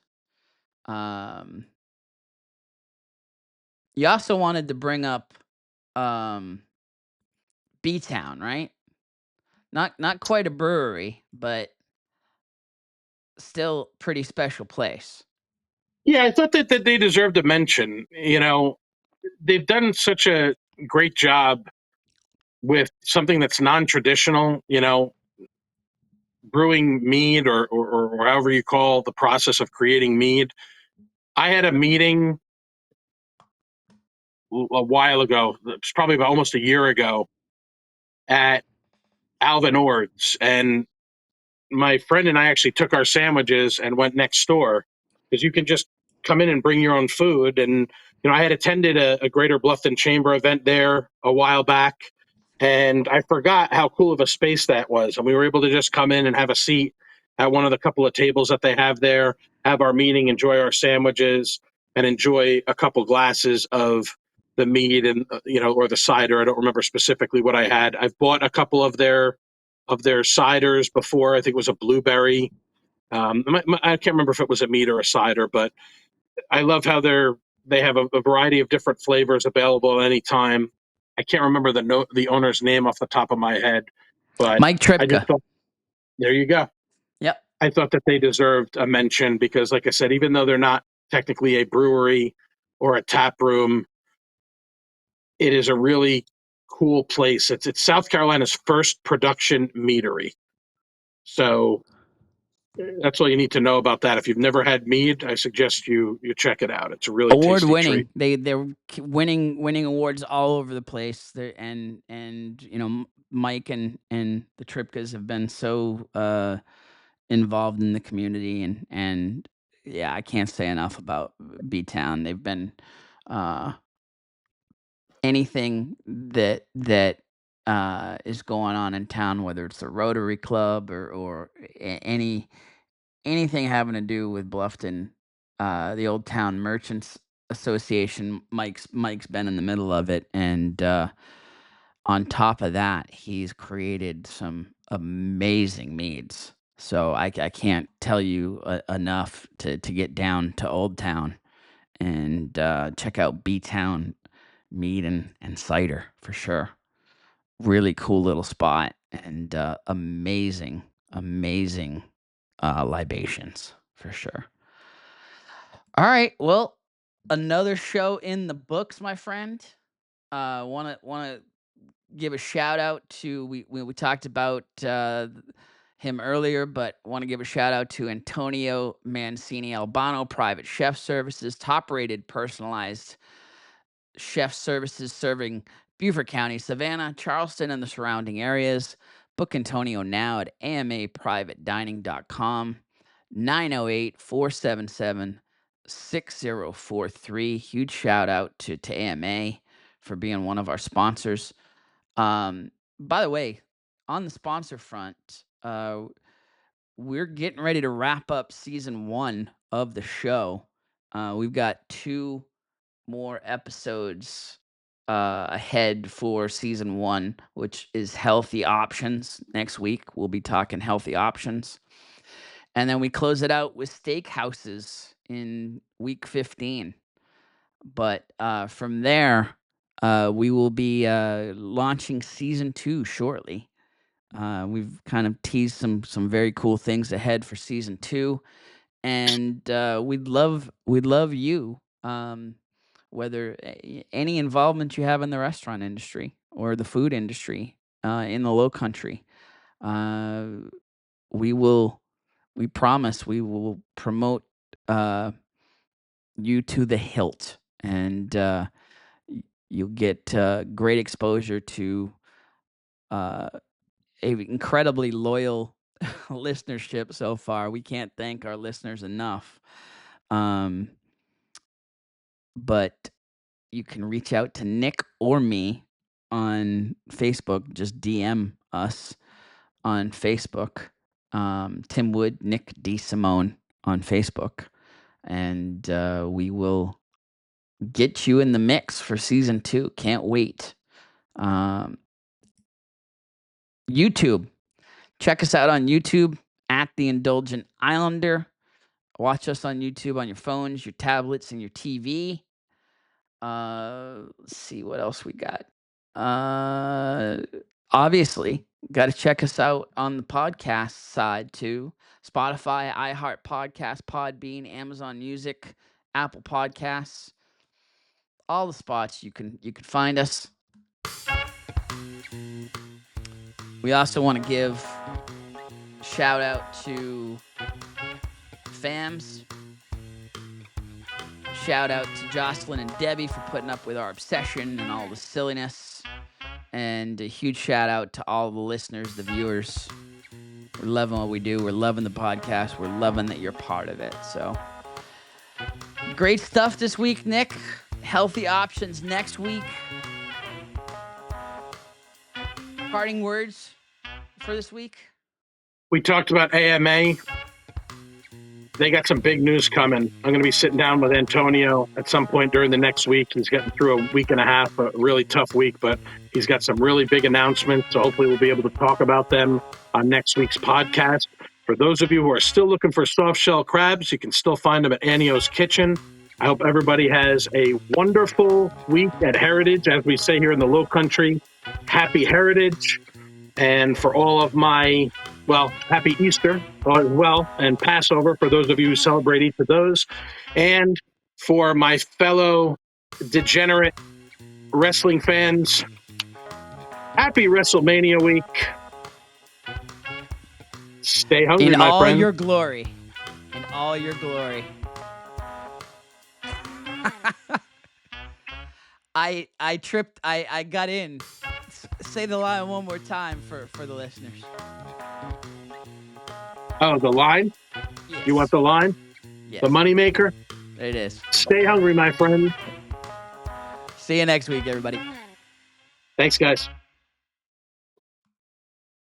Um, you also wanted to bring up B Town, right? Not quite a brewery, but still pretty special place.
Yeah, I thought that they deserved a mention. They've done such a great job with something that's non-traditional, brewing mead, or however you call the process of creating mead. I had a meeting a while ago, it's probably about almost a year ago, at Alvin Ord's, and my friend and I actually took our sandwiches and went next door because you can just come in and bring your own food. And I had attended a Greater Bluffton Chamber event there a while back, and I forgot how cool of a space that was. And we were able to just come in and have a seat at one of the couple of tables that they have there, have our meeting, enjoy our sandwiches, and enjoy a couple glasses of the mead and or the cider. I don't remember specifically what I had. I've bought a couple of their ciders before. I think it was a blueberry. I can't remember if it was a mead or a cider, but I love how They have a variety of different flavors available at any time. I can't remember the owner's name off the top of my head, but
Mike
I just
Tripka.
thought, there you go.
Yep.
I thought that they deserved a mention because, like I said, even though they're not technically a brewery or a tap room, it is a really cool place. It's South Carolina's first production meadery. So that's all you need to know about that. If you've never had mead, I suggest you check it out. It's a really
Award
tasty treat.
winning. They're winning awards all over the place. And Mike and the Tripkas have been so involved in the community, and yeah, I can't say enough about B Town. They've been uh anything that is going on in town, whether it's the Rotary Club or anything having to do with Bluffton, the Old Town Merchants Association. Mike's been in the middle of it, and on top of that, he's created some amazing meads. So I can't tell you enough to get down to Old Town and check out B Town Mead and Cider for sure. Really cool little spot, and amazing libations for sure. All right, well, another show in the books, my friend. Want to give a shout out to we talked about him earlier, but want to give a shout out to Antonio Mancini Albano Private Chef Services, top rated personalized chef services serving Beaufort County, Savannah, Charleston, and the surrounding areas. Book Antonio now at amaprivatedining.com, 908-477-6043. Huge shout out to AMA for being one of our sponsors. By the way, on the sponsor front, we're getting ready to wrap up season 1 of the show. We've got 2 more episodes ahead for season 1, which is healthy options. Next week we'll be talking healthy options, and then we close it out with steakhouses in week 15. But from there, we will be launching season 2 shortly. We've kind of teased some very cool things ahead for season 2, and we'd love you, whether any involvement you have in the restaurant industry or the food industry in the Lowcountry. Uh, we promise we will promote you to the hilt, and you'll get great exposure to a incredibly loyal listenership so far. We can't thank our listeners enough. Um, but you can reach out to Nick or me on Facebook. Just DM us on Facebook. Tim Wood, Nick D. Simone on Facebook. And we will get you in the mix for season 2. Can't wait. YouTube. Check us out on YouTube at The Indulgent Islander. Watch us on YouTube on your phones, your tablets, and your TV. Let's see what else we got. Obviously, got to check us out on the podcast side too. Spotify, iHeart Podcast, Podbean, Amazon Music, Apple Podcasts, all the spots you can find us. We also want to give shout out to FAMS. Shout out to Jocelyn and Debbie for putting up with our obsession and all the silliness. And a huge shout out to all the listeners, the viewers. We're loving what we do. We're loving the podcast. We're loving that you're part of it. So great stuff this week, Nick. Healthy options next week. Parting words for this week?
We talked about AMA. They got some big news coming. I'm going to be sitting down with Antonio at some point during the next week. He's getting through a week and a half, a really tough week, but he's got some really big announcements. So hopefully we'll be able to talk about them on next week's podcast. For those of you who are still looking for soft shell crabs, you can still find them at Anio's Kitchen. I hope everybody has a wonderful week at Heritage. As we say here in the Lowcountry, happy Heritage. And for all of my, happy Easter as well, and Passover for those of you who celebrate each of those. And for my fellow degenerate wrestling fans, happy WrestleMania week. Stay hungry,
In
my
all
friend.
your glory. In all your glory. I tripped. I got in. Say the line one more time for the listeners.
Oh, the line?
Yes.
You want the line?
Yes.
The moneymaker?
There it is.
Stay hungry, my friend.
See you next week, everybody.
Thanks, guys.